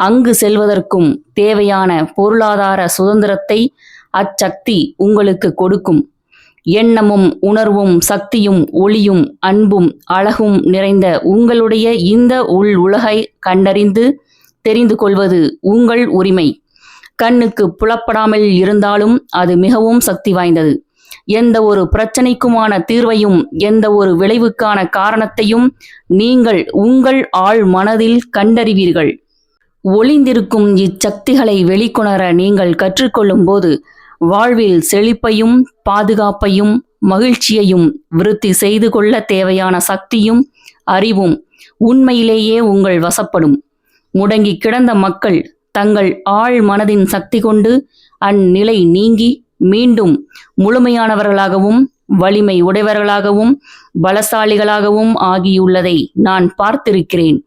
அங்கு செல்வதற்கும் தேவையான பொருளாதார சுதந்திரத்தை அச்சக்தி உங்களுக்கு கொடுக்கும். எண்ணமும் உணர்வும் சக்தியும் ஒளியும் அன்பும் அழகும் நிறைந்த உங்களுடைய இந்த உள் உலகை கண்டறிந்து தெரிந்து கொள்வது உங்கள் உரிமை. கண்ணுக்கு புலப்படாமல் இருந்தாலும் அது மிகவும் சக்தி வாய்ந்தது. எந்த ஒரு பிரச்சனைக்குமான தீர்வையும் எந்த ஒரு விளைவுக்கான காரணத்தையும் நீங்கள் உங்கள் ஆழ் மனதில் கண்டறிவீர்கள். ஒளிந்திருக்கும் இச்சக்திகளை வெளிக்கொணர நீங்கள் கற்றுக்கொள்ளும் போது வாழ்வில் செழிப்பையும் பாதுகாப்பையும் மகிழ்ச்சியையும் விருத்தி செய்து கொள்ள தேவையான சக்தியும் அறிவும் உண்மையிலேயே உங்கள் வசப்படும். முடங்கி கிடந்த மக்கள் தங்கள் ஆழ் மனதின் சக்தி கொண்டு அந்நிலை நீங்கி மீண்டும் முழுமையானவர்களாகவும் வலிமை உடையவர்களாகவும் பலசாலிகளாகவும் ஆகியுள்ளதை நான் பார்த்திருக்கிறேன்.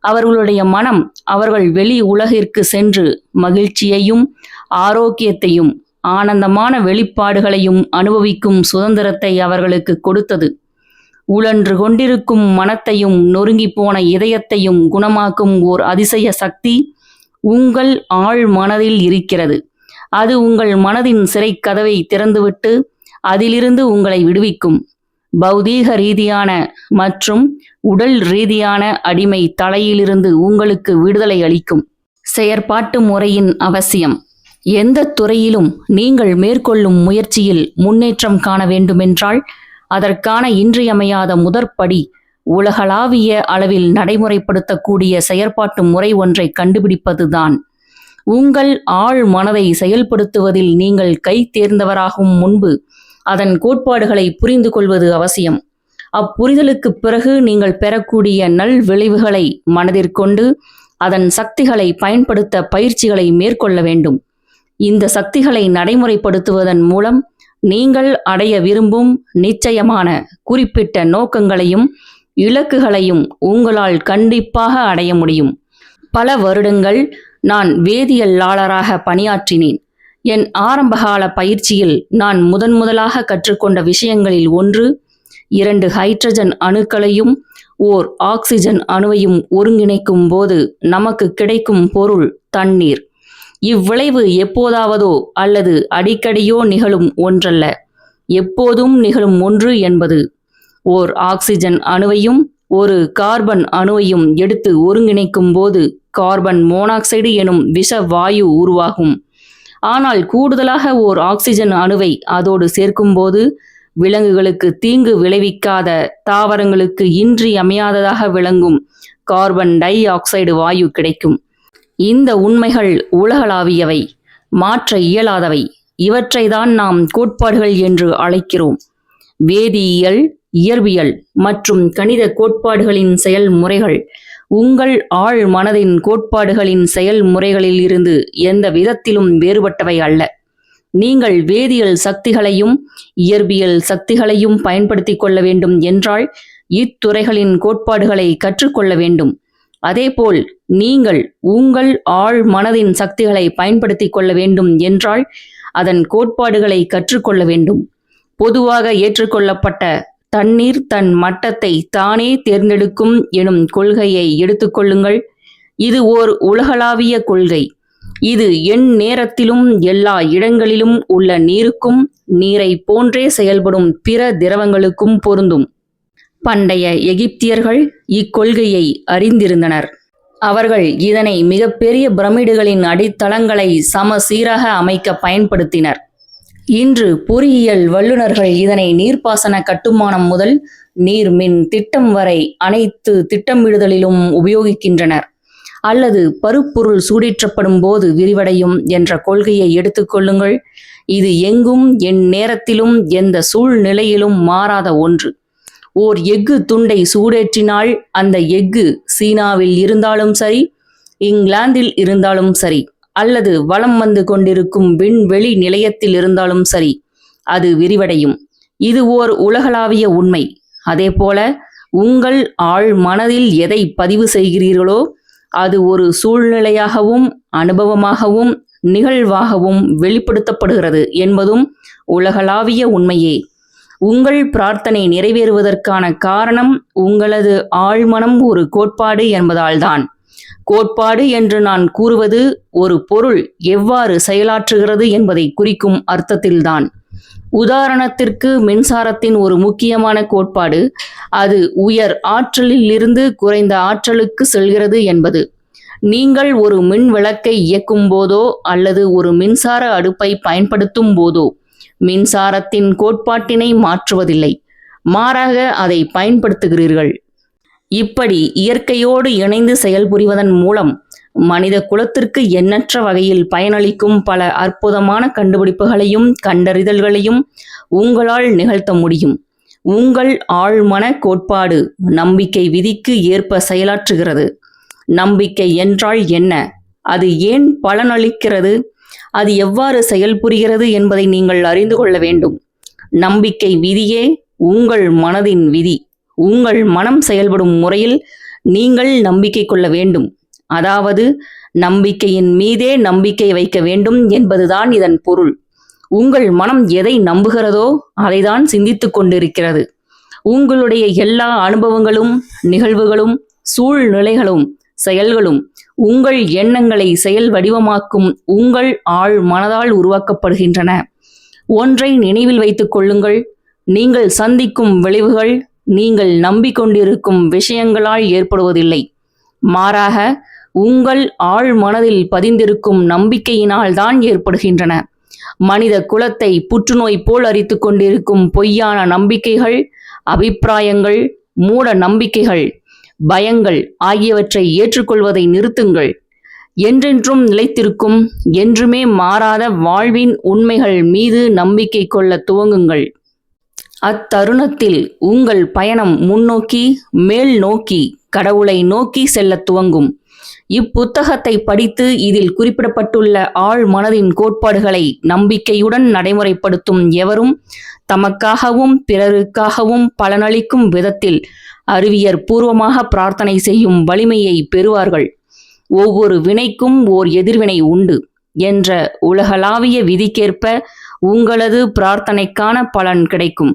அவர்களுடைய மனம் அவர்கள் வெளி உலகிற்கு சென்று மகிழ்ச்சியையும் ஆரோக்கியத்தையும் ஆனந்தமான வெளிப்பாடுகளையும் அனுபவிக்கும் சுதந்திரத்தை அவர்களுக்கு கொடுத்தது. உழன்று கொண்டிருக்கும் மனத்தையும் நொறுங்கி போன இதயத்தையும் குணமாக்கும் ஓர் அதிசய சக்தி உங்கள் ஆழ் மனதில் இருக்கிறது. அது உங்கள் மனதின் சிறை கதவை திறந்துவிட்டு அதிலிருந்து உங்களை விடுவிக்கும். பௌதீக ரீதியான மற்றும் உடல் ரீதியான அடிமை தலையிலிருந்து உங்களுக்கு விடுதலை அளிக்கும். செயற்பாட்டு முறையின் அவசியம். எந்த துறையிலும் நீங்கள் மேற்கொள்ளும் முயற்சியில் முன்னேற்றம் காண வேண்டுமென்றால் அதற்கான இன்றியமையாத முதற்படி உலகளாவிய அளவில் நடைமுறைப்படுத்தக்கூடிய செயற்பாட்டு முறை ஒன்றை கண்டுபிடிப்பதுதான். உங்கள் ஆழ் மனதை செயல்படுத்துவதில் நீங்கள் கை தேர்ந்தவராகும் முன்பு அதன் கோட்பாடுகளை புரிந்து கொள்வது அவசியம். அப்புரிதலுக்கு பிறகு நீங்கள் பெறக்கூடிய நல் விளைவுகளை மனதிற்கொண்டு அதன் சக்திகளை பயன்படுத்த பயிற்சிகளை மேற்கொள்ள வேண்டும். இந்த சக்திகளை நடைமுறைப்படுத்துவதன் மூலம் நீங்கள் அடைய விரும்பும் நிச்சயமான குறிப்பிட்ட நோக்கங்களையும் இலக்குகளையும் உங்களால் கண்டிப்பாக அடைய முடியும். பல வருடங்கள் நான் வேதியியலாளராக பணியாற்றினேன். என் ஆரம்பகால பயிற்சியில் நான் முதலாக கற்றுக்கொண்ட விஷயங்களில் ஒன்று, 2 ஹைட்ரஜன் அணுக்களையும் ஓர் ஆக்சிஜன் அணுவையும் ஒருங்கிணைக்கும் போது நமக்கு கிடைக்கும் பொருள் தண்ணீர். இவ்விளைவு எப்போதாவதோ அல்லது அடிக்கடியோ நிகழும் ஒன்றல்ல, எப்போதும் நிகழும் ஒன்று என்பது. ஓர் ஆக்சிஜன் அணுவையும் ஒரு கார்பன் அணுவையும் எடுத்து ஒருங்கிணைக்கும் போது கார்பன் மோனாக்சைடு எனும் விஷ வாயு உருவாகும். ஆனால் கூடுதலாக ஓர் ஆக்சிஜன் அணுவை அதோடு சேர்க்கும்போது விலங்குகளுக்கு தீங்கு விளைவிக்காத, தாவரங்களுக்கு இன்றியமையாததாக விளங்கும் கார்பன் டை ஆக்சைடு வாயு கிடைக்கும். இந்த உண்மைகள் உலகளாவியவை, மாற்ற இயலாதவை. இவற்றைதான் நாம் கோட்பாடுகள் என்று அழைக்கிறோம். வேதியியல், இயற்பியல் மற்றும் கணித கோட்பாடுகளின் செயல்முறைகள் உங்கள் ஆழ் மனதின் கோட்பாடுகளின் செயல்முறைகளில் இருந்து எந்த விதத்திலும் வேறுபட்டவை அல்ல. நீங்கள் வேதியியல் சக்திகளையும் இயற்பியல் சக்திகளையும் பயன்படுத்திக் கொள்ள வேண்டும் என்றால் இத்துறைகளின் கோட்பாடுகளை கற்றுக்கொள்ள வேண்டும். அதேபோல் நீங்கள் உங்கள் ஆழ் மனதின் சக்திகளை பயன்படுத்திக் கொள்ள வேண்டும் என்றால் அதன் கோட்பாடுகளை கற்றுக்கொள்ள வேண்டும். பொதுவாக ஏற்றுக்கொள்ளப்பட்ட தண்ணீர் தன் மட்டத்தை தானே தேர்ந்தெடுக்கும் எனும் கொள்கையை எடுத்துக்கொள்ளுங்கள். இது ஓர் உலகளாவிய கொள்கை. இது நேரத்திலும் எல்லா இடங்களிலும் உள்ள நீருக்கும், நீரை போன்றே செயல்படும் பிற திரவங்களுக்கும் பொருந்தும். பண்டைய எகிப்தியர்கள் இக்கொள்கையை அறிந்திருந்தனர். அவர்கள் இதனை மிகப்பெரிய பிரமிடுகளின் அடித்தளங்களை சமசீராக அமைக்க பயன்படுத்தினர். இன்று பொறியியல் வல்லுநர்கள் இதனை நீர்ப்பாசன கட்டுமானம் முதல் நீர்மின் திட்டம் வரை அனைத்து திட்டமிடுதலிலும் உபயோகிக்கின்றனர். அல்லது பருப்பொருள் சூடேற்றப்படும் போது விரிவடையும் என்ற கொள்கையை எடுத்துக்கொள்ளுங்கள். இது எங்கும் நேரத்திலும் எந்த சூழ்நிலையிலும் மாறாத ஒன்று. ஓர் எஃகு துண்டை சூடேற்றினால் அந்த எஃகு சீனாவில் இருந்தாலும் சரி, இங்கிலாந்தில் இருந்தாலும் சரி, அல்லது வலம் வந்து கொண்டிருக்கும் விண்வெளி நிலையத்தில் இருந்தாலும் சரி, அது விரிவடையும். இது ஓர் உலகளாவிய உண்மை. அதேபோல உங்கள் ஆழ் மனதில் எதை பதிவு செய்கிறீர்களோ அது ஒரு சூழ்நிலையாகவும் அனுபவமாகவும் நிகழ்வாகவும் வெளிப்படுத்தப்படுகிறது என்பதும் உலகளாவிய உண்மையே. உங்கள் பிரார்த்தனை நிறைவேறுவதற்கான காரணம் உங்களது ஆழ்மனம் ஒரு கோட்பாடு என்பதால்தான். கோட்பாடு என்று நான் கூறுவது ஒரு பொருள் எவ்வாறு செயலாற்றுகிறது என்பதை குறிக்கும் அர்த்தத்தில்தான். உதாரணத்திற்கு மின்சாரத்தின் ஒரு முக்கியமான கோட்பாடு அது உயர் ஆற்றலில் இருந்து குறைந்த ஆற்றலுக்கு செல்கிறது என்பது. நீங்கள் ஒரு மின் விளக்கை இயக்கும் போதோ அல்லது ஒரு மின்சார அடுப்பை பயன்படுத்தும் போதோ மின்சாரத்தின் கோட்பாட்டினை மாற்றுவதில்லை, மாறாக அதை பயன்படுத்துகிறீர்கள். இப்படி இயற்கையோடு இணைந்து செயல்புரிவதன் மூலம் மனித குலத்திற்கு எண்ணற்ற வகையில் பயனளிக்கும் பல அற்புதமான கண்டுபிடிப்புகளையும் கண்டறிதல்களையும் உங்களால் நிகழ்த்த முடியும். உங்கள் ஆழ்மன கோட்பாடு நம்பிக்கை விதிக்கு ஏற்ப செயலாற்றுகிறது. நம்பிக்கை என்றால் என்ன? அது ஏன் பலனளிக்கிறது? அது எவ்வாறு செயல்புரிகிறது என்பதை நீங்கள் அறிந்து கொள்ள வேண்டும். நம்பிக்கை விதியே உங்கள் மனதின் விதி. உங்கள் மனம் செயல்படும் முறையில் நீங்கள் நம்பிக்கை கொள்ள வேண்டும். அதாவது நம்பிக்கையின் மீதே நம்பிக்கை வைக்க வேண்டும் என்பதுதான் இதன் பொருள். உங்கள் மனம் எதை நம்புகிறதோ அதைதான் சிந்தித்துக் கொண்டிருக்கிறது. உங்களுடைய எல்லா அனுபவங்களும், நிகழ்வுகளும், சூழ்நிலைகளும், செயல்களும் உங்கள் எண்ணங்களை செயல் வடிவமாக்கும் உங்கள் ஆழ் மனதால் உருவாக்கப்படுகின்றன. ஒன்றை நினைவில் வைத்துக் கொள்ளுங்கள். நீங்கள் சந்திக்கும் விளைவுகள் நீங்கள் நம்பிக்கொண்டிருக்கும் விஷயங்களால் ஏற்படுவதில்லை. மாறாக உங்கள் ஆழ் மனதில் பதிந்திருக்கும் நம்பிக்கையினால் தான் ஏற்படுகின்றன. மனித குலத்தை புற்றுநோய் போல் அரித்து கொண்டிருக்கும் பொய்யான நம்பிக்கைகள், அபிப்பிராயங்கள், மூட நம்பிக்கைகள், பயங்கள் ஆகியவற்றை ஏற்றுக்கொள்வதை நிறுத்துங்கள். என்றென்றும் நிலைத்திருக்கும், என்றுமே மாறாத வாழ்வின் உண்மைகள் மீது நம்பிக்கை கொள்ள துவங்குங்கள். அத்தருணத்தில் உங்கள் பயணம் முன்னோக்கி, மேல் நோக்கி, கடவுளை நோக்கி செல்ல துவங்கும். இப்புத்தகத்தை படித்து இதில் குறிப்பிடப்பட்டுள்ள ஆழ் மனதின் கோட்பாடுகளை நம்பிக்கையுடன் நடைமுறைப்படுத்தும் எவரும் தமக்காகவும் பிறருக்காகவும் பலனளிக்கும் விதத்தில் அறிவியற் பூர்வமாக பிரார்த்தனை செய்யும் வலிமையை பெறுவார்கள். ஒவ்வொரு வினைக்கும் ஓர் எதிர்வினை உண்டு என்ற உலகளாவிய விதிக்கேற்ப உங்களது பிரார்த்தனைக்கான பலன் கிடைக்கும்.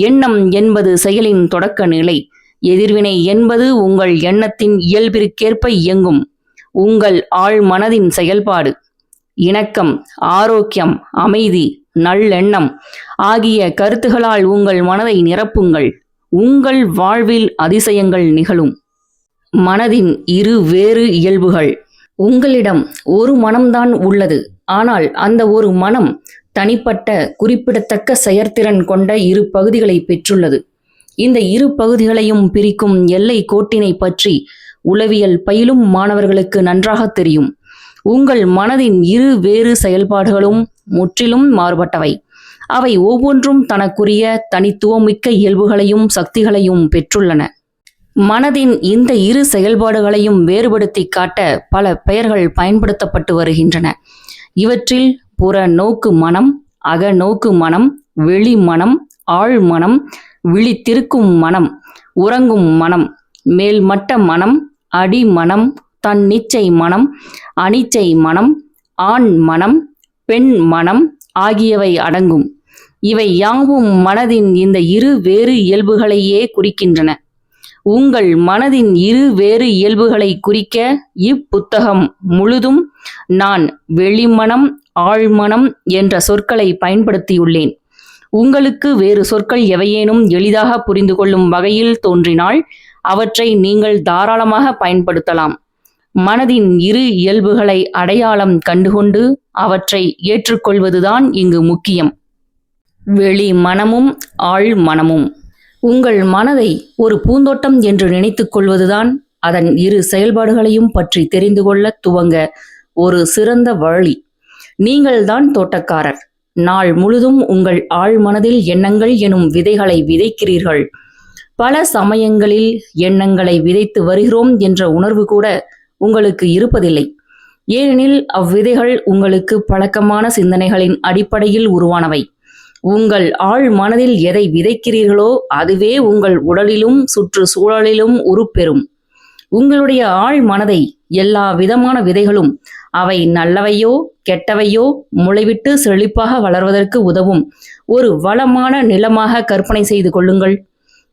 எண்ணம் என்பது செயலின் தொடக்க நிலை. எதிர்வினை என்பது உங்கள் எண்ணத்தின் இயல்பிற்கேற்ப இயங்கும் உங்கள் ஆழ் மனதின் செயல்பாடு. இணக்கம், ஆரோக்கியம், அமைதி, நல்லெண்ணம் ஆகிய கருத்துகளால் உங்கள் மனதை நிரப்புங்கள். உங்கள் வாழ்வில் அதிசயங்கள் நிகழும். மனதின் இரு வேறு இயல்புகள். உங்களிடம் ஒரு மனம்தான் உள்ளது. ஆனால் அந்த ஒரு மனம் தனிப்பட்ட குறிப்பிடத்தக்க செயற்திறன் கொண்ட இரு பகுதிகளை பெற்றுள்ளது. இந்த இரு பகுதிகளையும் பிரிக்கும் எல்லை கோட்டினை பற்றி உளவியல் பயிலும் மாணவர்களுக்கு நன்றாக தெரியும். உங்கள் மனதின் இரு வேறு செயல்பாடுகளும் முற்றிலும் மாறுபட்டவை. அவை ஒவ்வொன்றும் தனக்குரிய தனித்துவமிக்க இயல்புகளையும் சக்திகளையும் பெற்றுள்ளன. மனதின் இந்த இரு செயல்பாடுகளையும் வேறுபடுத்தி காட்ட பல பெயர்கள் பயன்படுத்தப்பட்டு வருகின்றன. இவற்றில் புற நோக்கு மனம், அகநோக்கு மனம், வெளி மனம், ஆழ் மனம், விழித்திருக்கும் மனம், உறங்கும் மனம், மேல்மட்ட மனம், அடி மனம், தன்னிச்சை மனம், அனிச்சை மனம், ஆண் மனம், பெண் மனம் ஆகியவை அடங்கும். இவை யாவும் மனதின் இந்த இரு வேறு இயல்புகளையே குறிக்கின்றன. உங்கள் மனதின் இரு வேறு இயல்புகளை குறிக்க இப்புத்தகம் முழுதும் நான் வெளிமனம், ஆழ்மனம் என்ற சொற்களை பயன்படுத்தியுள்ளேன். உங்களுக்கு வேறு சொற்கள் எவையேனும் எளிதாக புரிந்து கொள்ளும் வகையில் தோன்றினால் அவற்றை நீங்கள் தாராளமாக பயன்படுத்தலாம். மனதின் இரு இயல்புகளை அடையாளம் கண்டுகொண்டு அவற்றை ஏற்றுக்கொள்வதுதான் இங்கு முக்கியம். வெளி மனமும் ஆழ் மனமும். உங்கள் மனதை ஒரு பூந்தோட்டம் என்று நினைத்துக் கொள்வதுதான் அதன் இரு செயல்பாடுகளையும் பற்றி தெரிந்து கொள்ள துவங்க ஒரு சிறந்த வழி. நீங்கள்தான் தோட்டக்காரர். நாள் முழுதும் உங்கள் ஆழ் மனதில் எண்ணங்கள் எனும் விதைகளை விதைக்கிறீர்கள். பல சமயங்களில் எண்ணங்களை விதைத்து வருகிறோம் என்ற உணர்வு கூட உங்களுக்கு இருப்பதில்லை. ஏனெனில் அவ்விதைகள் உங்களுக்கு பழக்கமான சிந்தனைகளின் அடிப்படையில் உருவானவை. உங்கள் ஆழ் மனதில் எதை விதைக்கிறீர்களோ அதுவே உங்கள் உடலிலும் சுற்றுச்சூழலிலும் உருப்பெறும். உங்களுடைய ஆழ் மனதை எல்லா விதமான விதைகளும், அவை நல்லவையோ கெட்டவையோ, முளைவிட்டு செழிப்பாக வளர்வதற்கு உதவும் ஒரு வளமான நிலமாக கற்பனை செய்து கொள்ளுங்கள்.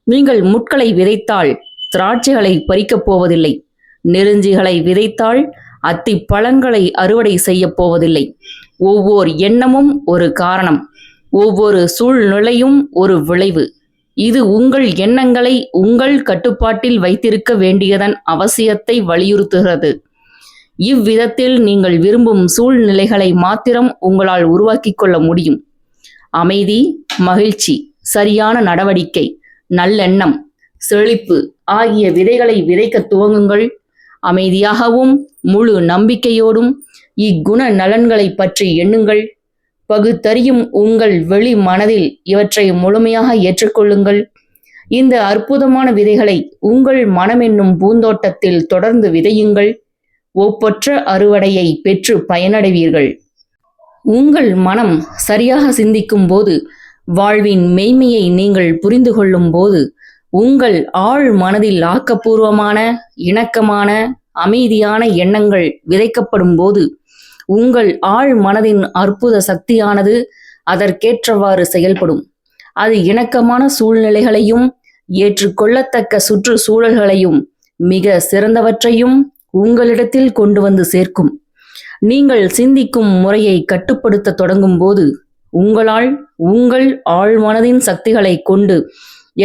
நீங்கள் முட்களை விதைத்தால் திராட்சைகளை பறிக்கப் போவதில்லை. நெருஞ்சிகளை விதைத்தால் அத்தி பழங்களை அறுவடை செய்ய போவதில்லை. ஒவ்வொரு எண்ணமும் ஒரு காரணம், ஒவ்வொரு சூழ்நிலையும் ஒரு விளைவு. இது உங்கள் எண்ணங்களை உங்கள் கட்டுப்பாட்டில் வைத்திருக்க வேண்டியதன் அவசியத்தை வலியுறுத்துகிறது. இவ்விதத்தில் நீங்கள் விரும்பும் சூழ்நிலைகளை மாத்திரம் உங்களால் உருவாக்கிக் கொள்ள முடியும். அமைதி, மகிழ்ச்சி, சரியான நடவடிக்கை, நல்லெண்ணம், செழிப்பு ஆகிய விதைகளை விதைக்க துவங்குங்கள். அமைதியாகவும் முழு நம்பிக்கையோடும் இக்குண நலன்களை பற்றி எண்ணுங்கள். பகுத்தறியும் உங்கள் வெளி மனதில் இவற்றை முழுமையாக ஏற்றுக்கொள்ளுங்கள். இந்த அற்புதமான விதைகளை உங்கள் மனமென்னும் பூந்தோட்டத்தில் தொடர்ந்து விதையுங்கள். ஒப்பற்ற அறுவடையை பெற்று பயனடைவீர்கள். உங்கள் மனம் சரியாக சிந்திக்கும் போது, வாழ்வின் மெய்மையை நீங்கள் புரிந்து கொள்ளும் போது, உங்கள் ஆழ் மனதில் ஆக்கப்பூர்வமான, இணக்கமான, அமைதியான எண்ணங்கள் விதைக்கப்படும் போது, உங்கள் ஆழ் மனதின் அற்புத சக்தியானது அதற்கேற்றவாறு செயல்படும். அது இணக்கமான சூழ்நிலைகளையும் ஏற்றுக்கொள்ளத்தக்க சுற்றுச்சூழல்களையும் மிக சிறந்தவற்றையும் உங்களிடத்தில் கொண்டு வந்து சேர்க்கும். நீங்கள் சிந்திக்கும் முறையை கட்டுப்படுத்த தொடங்கும் போது உங்களால் உங்கள் ஆழ்மனதின் சக்திகளை கொண்டு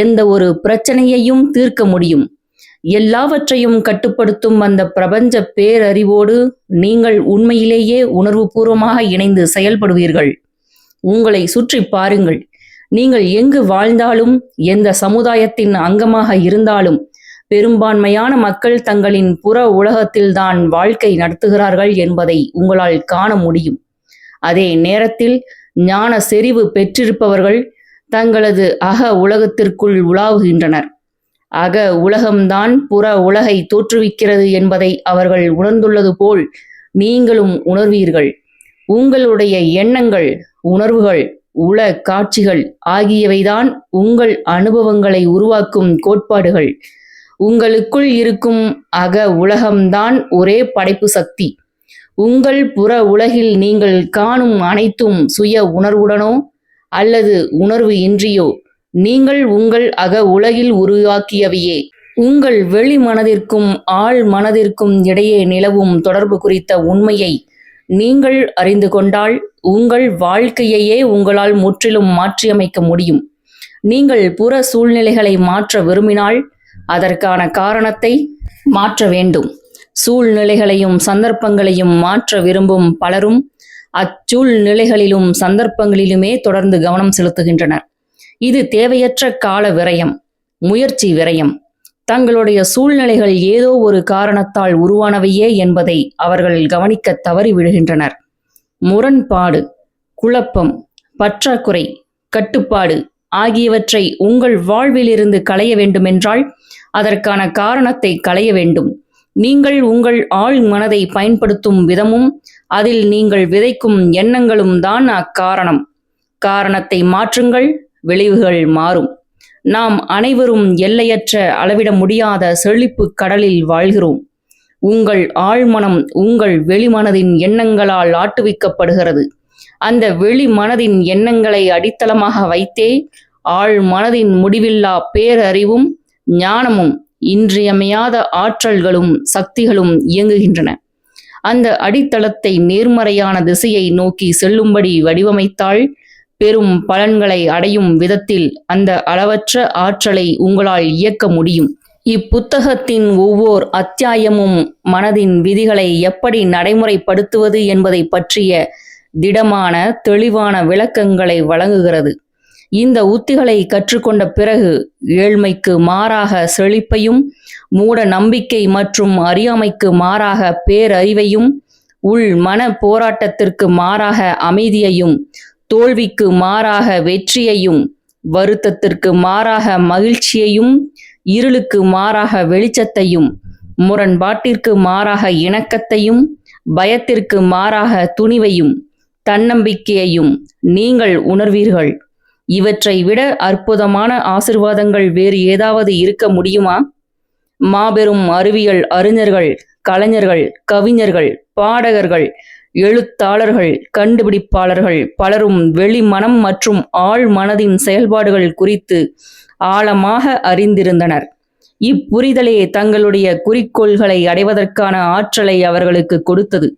எந்த ஒரு பிரச்சனையையும் தீர்க்க முடியும். எல்லாவற்றையும் கட்டுப்படுத்தும் அந்த பிரபஞ்ச பேரறிவோடு நீங்கள் உண்மையிலேயே உணர்வுபூர்வமாக இணைந்து செயல்படுவீர்கள். உங்களை சுற்றி பாருங்கள். நீங்கள் எங்கு வாழ்ந்தாலும், எந்த சமுதாயத்தின் அங்கமாக இருந்தாலும், பெரும்பான்மையான மக்கள் தங்களின் புற உலகத்தில்தான் வாழ்க்கை நடத்துகிறார்கள் என்பதை உங்களால் காண முடியும். அதே நேரத்தில் ஞான செறிவு பெற்றிருப்பவர்கள் தங்களது அக உலகத்திற்குள் உலாவுகின்றனர். அக உலகம்தான் புற உலகை தோற்றுவிக்கிறது என்பதை அவர்கள் உணர்ந்துள்ளது போல் நீங்களும் உணர்வீர்கள். உங்களுடைய எண்ணங்கள், உணர்வுகள், உள காட்சிகள் ஆகியவைதான் உங்கள் அனுபவங்களை உருவாக்கும் கோட்பாடுகள். உங்களுக்குள் இருக்கும் அக உலகம்தான் ஒரே படைப்பு சக்தி. உங்கள் புற உலகில் நீங்கள் காணும் அனைத்தும் சுய உணர்வுடனோ அல்லது உணர்வு இன்றியோ நீங்கள் உங்கள் அக உலகில் உருவாக்கியவையே. உங்கள் வெளி மனதிற்கும் ஆழ் மனதிற்கும் இடையே நிலவும் தொடர்பு குறித்த உண்மையை நீங்கள் அறிந்து கொண்டால் உங்கள் வாழ்க்கையையே உங்களால் முற்றிலும் மாற்றியமைக்க முடியும். நீங்கள் புற சூழ்நிலைகளை மாற்ற விரும்பினால் அதற்கான காரணத்தை மாற்ற வேண்டும். சூழ்நிலைகளையும் சந்தர்ப்பங்களையும் மாற்ற விரும்பும் பலரும் அச்சூழ்நிலைகளிலும் சந்தர்ப்பங்களிலுமே தொடர்ந்து கவனம் செலுத்துகின்றனர். இது தேவையற்ற கால விரயம், முயற்சி விரயம். தங்களுடைய சூழ்நிலைகள் ஏதோ ஒரு காரணத்தால் உருவானவையே என்பதை அவர்கள் கவனிக்க தவறிவிடுகின்றனர். முரண்பாடு, குழப்பம், பற்றாக்குறை, கட்டுப்பாடு ஆகியவற்றை உங்கள் வாழ்விலிருந்து களைய வேண்டுமென்றால் அதற்கான காரணத்தை களைய வேண்டும். நீங்கள் உங்கள் ஆழ் மனதை பயன்படுத்தும் விதமும் அதில் நீங்கள் விதைக்கும் எண்ணங்களும் தான் அக்காரணம். காரணத்தை மாற்றுங்கள், விளைவுகள் மாறும். நாம் அனைவரும் எல்லையற்ற அளவிட முடியாத செழிப்பு கடலில் வாழ்கிறோம். உங்கள் ஆழ்மனம் உங்கள் வெளிமனதின் எண்ணங்களால் ஆட்டுவிக்கப்படுகிறது. அந்த வெளிமனதின் எண்ணங்களை அடித்தளமாக வைத்தே ஆழ் மனதின் முடிவில்லா பேரறிவும் ஞானமும் இன்றியமையாத ஆற்றல்களும் சக்திகளும் இயங்குகின்றன. அந்த அடித்தளத்தை நேர்மறையான திசையை நோக்கி செல்லும்படி வடிவமைத்தால் பெரும் பலன்களை அடையும் விதத்தில் அந்த அளவற்ற ஆற்றலை உங்களால் இயக்க முடியும். இப்புத்தகத்தின் ஒவ்வொரு அத்தியாயமும் மனதின் விதிகளை எப்படி நடைமுறைப்படுத்துவது என்பதை பற்றிய திடமான தெளிவான விளக்கங்களை வழங்குகிறது. இந்த உத்திகளை கற்றுக்கொண்ட பிறகு ஏழ்மைக்கு மாறாக செழிப்பையும், மூட நம்பிக்கை மற்றும் அறியாமைக்கு மாறாக பேரறிவையும், உள் மன போராட்டத்திற்கு மாறாக அமைதியையும், தோல்விக்கு மாறாக வெற்றியையும், வருத்தத்திற்கு மாறாக மகிழ்ச்சியையும், இருளுக்கு மாறாக வெளிச்சத்தையும், முரண்பாட்டிற்கு மாறாக இணக்கத்தையும், பயத்திற்கு மாறாக துணிவையும், தன்னம்பிக்கையையும் நீங்கள் உணர்வீர்கள். இவற்றை விட அற்புதமான ஆசீர்வாதங்கள் வேறு ஏதாவது இருக்க முடியுமா? மாபெரும் அறிவியல் அறிஞர்கள், கலைஞர்கள், கவிஞர்கள், பாடகர்கள், எழுத்தாளர்கள், கண்டுபிடிப்பாளர்கள் பலரும் வெளிமனம் மற்றும் ஆழ் மனதின் செயல்பாடுகள் குறித்து ஆழமாக அறிந்திருந்தனர். இப்புரிதலே தங்களுடைய குறிக்கோள்களை அடைவதற்கான ஆற்றலை அவர்களுக்கு கொடுத்தது.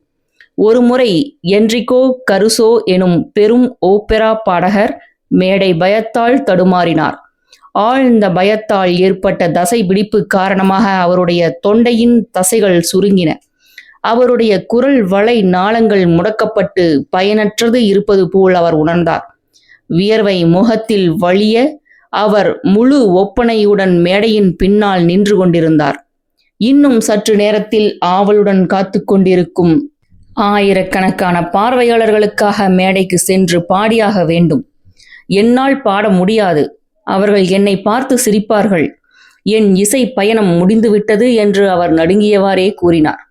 ஒருமுறை என்ரிகோ கருசோ எனும் பெரும் ஓப்பெரா பாடகர் மேடை பயத்தால் தடுமாறினார். ஆழ்ந்த பயத்தால் ஏற்பட்ட தசை பிடிப்பு காரணமாக அவருடைய தொண்டையின் தசைகள் சுருங்கின. அவருடைய குரல் வளை நாளங்கள் முடக்கப்பட்டு பயனற்றது இருப்பது போல் அவர் உணர்ந்தார். வியர்வை முகத்தில் வழிய அவர் முழு ஒப்பனையுடன் மேடையின் பின்னால் நின்று கொண்டிருந்தார். இன்னும் சற்று நேரத்தில் ஆவலுடன் காத்து கொண்டிருக்கும் ஆயிரக்கணக்கான பார்வையாளர்களுக்காக மேடைக்கு சென்று பாடியாக வேண்டும். என்னால் பாட முடியாது, அவர்கள் என்னை பார்த்து சிரிப்பார்கள், என் இசை பயணம் முடிந்துவிட்டது என்று அவர் நடுங்கியவாறே கூறினார்.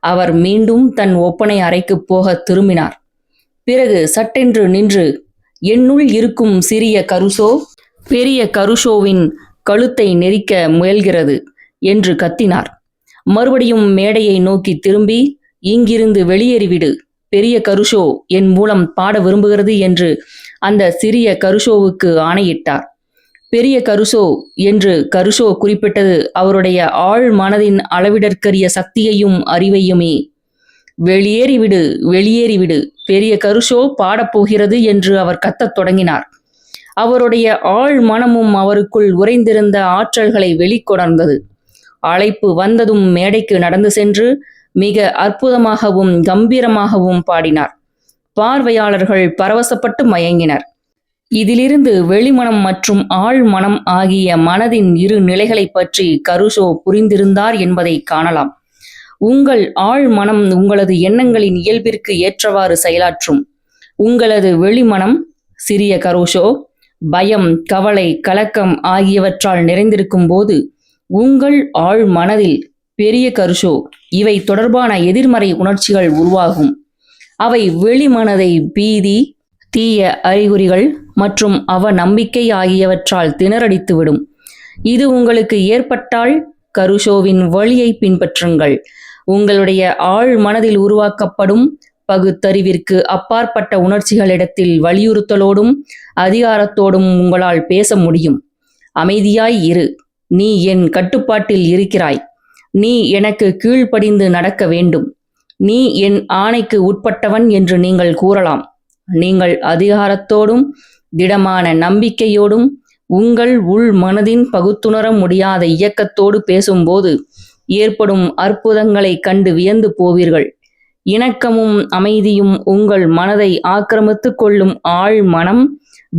அவர் மீண்டும் தன் ஒப்பனை அறைக்கு போக திரும்பினார். பிறகு சட்டென்று நின்று, என்னுள் இருக்கும் சிறிய கருசோ பெரிய கருஷோவின் கழுத்தை நெரிக்க முயல்கிறது என்று கத்தினார். மறுபடியும் மேடையை நோக்கி திரும்பி, இங்கிருந்து வெளியேறிவிடு, பெரிய கருஷோ என் மூலம் பாட விரும்புகிறது என்று அந்த சிறிய கருஷோவுக்கு ஆணையிட்டார். பெரிய கருஷோ என்று கருஷோ குறிப்பிட்டது அவருடைய ஆழ் மனதின் அளவிடற்கரிய சக்தியையும் அறிவையுமே. வெளியேறிவிடு, வெளியேறிவிடு, பெரிய கருஷோ பாடப்போகிறது என்று அவர் கத்தத் தொடங்கினார். அவருடைய ஆழ் மனமும் அவருக்குள் உறைந்திருந்த ஆற்றல்களை வெளிக்கொணர்ந்தது. அழைப்பு வந்ததும் மேடைக்கு நடந்து சென்று மிக அற்புதமாகவும் கம்பீரமாகவும் பாடினார். பார்வையாளர்கள் பரவசப்பட்டு மயங்கினர். இதிலிருந்து வெளிமனம் மற்றும் ஆழ் மனம் ஆகிய மனதின் இரு நிலைகளை பற்றி கருஷோ புரிந்திருந்தார் என்பதை காணலாம். உங்கள் ஆழ் மனம் உங்களது எண்ணங்களின் இயல்பிற்கு ஏற்றவாறு செயலாற்றும். உங்களது வெளிமனம் சிறிய கருஷோ பயம், கவலை, கலக்கம் ஆகியவற்றால் நிறைந்திருக்கும் போது உங்கள் ஆழ் மனதில் பெரிய கருஷோ இவை தொடர்பான எதிர்மறை உணர்ச்சிகள் உருவாகும். அவை வெளிமனதை பீதி, தீய அறிகுறிகள் மற்றும் அவநம்பிக்கை ஆகியவற்றால் திணறடித்துவிடும். இது உங்களுக்கு ஏற்பட்டால் கருஷோவின் வழியை பின்பற்றுங்கள். உங்களுடைய ஆழ் மனதில் உருவாக்கப்படும் பகுத்தறிவிற்கு அப்பாற்பட்ட உணர்ச்சிகளிடத்தில் வலியுறுத்தலோடும் அதிகாரத்தோடும் உங்களால் பேச முடியும். அமைதியாய் இரு. நீ என் கட்டுப்பாட்டில் இருக்கிறாய். நீ எனக்கு கீழ்ப்படிந்து நடக்க வேண்டும். நீ என் ஆணைக்கு உட்பட்டவன் என்று நீங்கள் கூறலாம். நீங்கள் அதிகாரத்தோடும் திடமான நம்பிக்கையோடும் உங்கள் உள் மனதின் பகுத்துணர முடியாத இயக்கத்தோடு பேசும்போது ஏற்படும் அற்புதங்களை கண்டு வியந்து போவீர்கள். இணக்கமும் அமைதியும் உங்கள் மனதை ஆக்கிரமித்து கொள்ளும் ஆழ் மனம்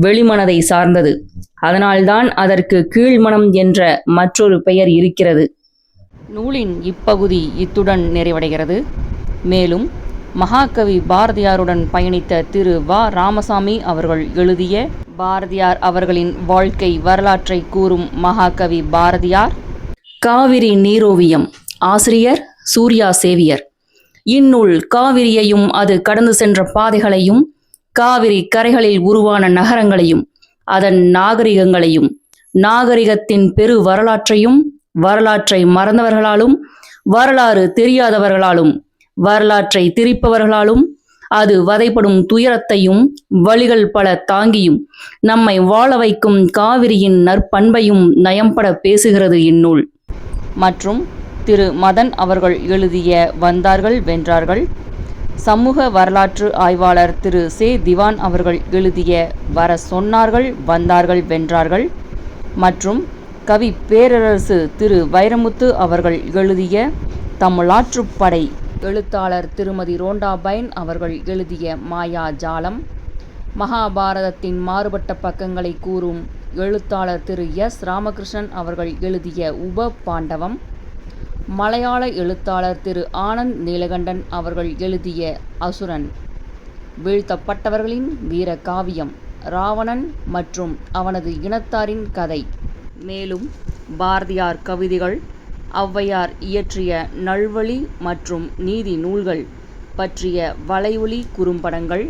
வெளிமனதை சார்ந்தது. அதனால்தான் அதற்கு கீழ்மனம் என்ற மற்றொரு பெயர் இருக்கிறது. நூலின் இப்பகுதி இத்துடன் நிறைவடைகிறது. மேலும் மகாகவி பாரதியாருடன் பயணித்த திரு வ. ராமசாமி அவர்கள் எழுதிய பாரதியார் அவர்களின் வாழ்க்கை வரலாற்றை கூறும் மகாகவி பாரதியார், காவிரி நீரோவியம். ஆசிரியர் சூர்யா சேவியர். இந்நூல் காவிரியையும் அது கடந்து சென்ற பாதைகளையும், காவிரி கரைகளில் உருவான நகரங்களையும், அதன் நாகரிகங்களையும், நாகரிகத்தின் பெரு வரலாற்றையும், வரலாற்றை மறந்தவர்களாலும், வரலாறு தெரியாதவர்களாலும், வரலாற்றை திரிப்பவர்களாலும், அது வதைப்படும் துயரத்தையும் வழிகள் பல தாங்கியும் நம்மை வாழ வைக்கும் காவிரியின் நற்பண்பையும் நயம்பட பேசுகிறது இந்நூல். மற்றும் திரு மதன் அவர்கள் எழுதிய வந்தார்கள் வென்றார்கள், சமூக வரலாற்று ஆய்வாளர் திரு சே. திவான் அவர்கள் எழுதிய வர சொன்னார்கள் வந்தார்கள் வென்றார்கள், மற்றும் கவி பேரரசு திரு வைரமுத்து அவர்கள் எழுதிய தமிழாற்றுப்படை, எழுத்தாளர் திருமதி ரோண்டா பைன் அவர்கள் எழுதிய மாயா ஜாலம், மகாபாரதத்தின் மாறுபட்ட பக்கங்களை கூறும் எழுத்தாளர் திரு எஸ். ராமகிருஷ்ணன் அவர்கள் எழுதிய உப பாண்டவம், மலையாள எழுத்தாளர் திரு ஆனந்த் நீலகண்டன் அவர்கள் எழுதிய அசுரன், வீழ்த்தப்பட்டவர்களின் வீர காவியம், ராவணன் மற்றும் அவனது இனத்தாரின் கதை, மேலும் பாரதியார் கவிதைகள், ஔவையார் இயற்றிய நல்வழி மற்றும் நீதி நூல்கள் பற்றிய வலையொலி குறும்படங்கள்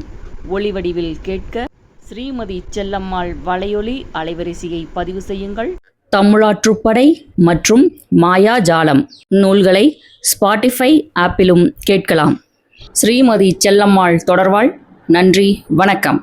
ஒளிவடிவில் கேட்க ஸ்ரீமதி செல்லம்மாள் வலையொலி அலைவரிசையை பதிவு செய்யுங்கள். தமிழாற்றுப்படை மற்றும் மாயாஜாலம் நூல்களை ஸ்பாட்டிஃபை ஆப்பிலும் கேட்கலாம். ஸ்ரீமதி செல்லம்மாள் தொடர்வாள். நன்றி, வணக்கம்.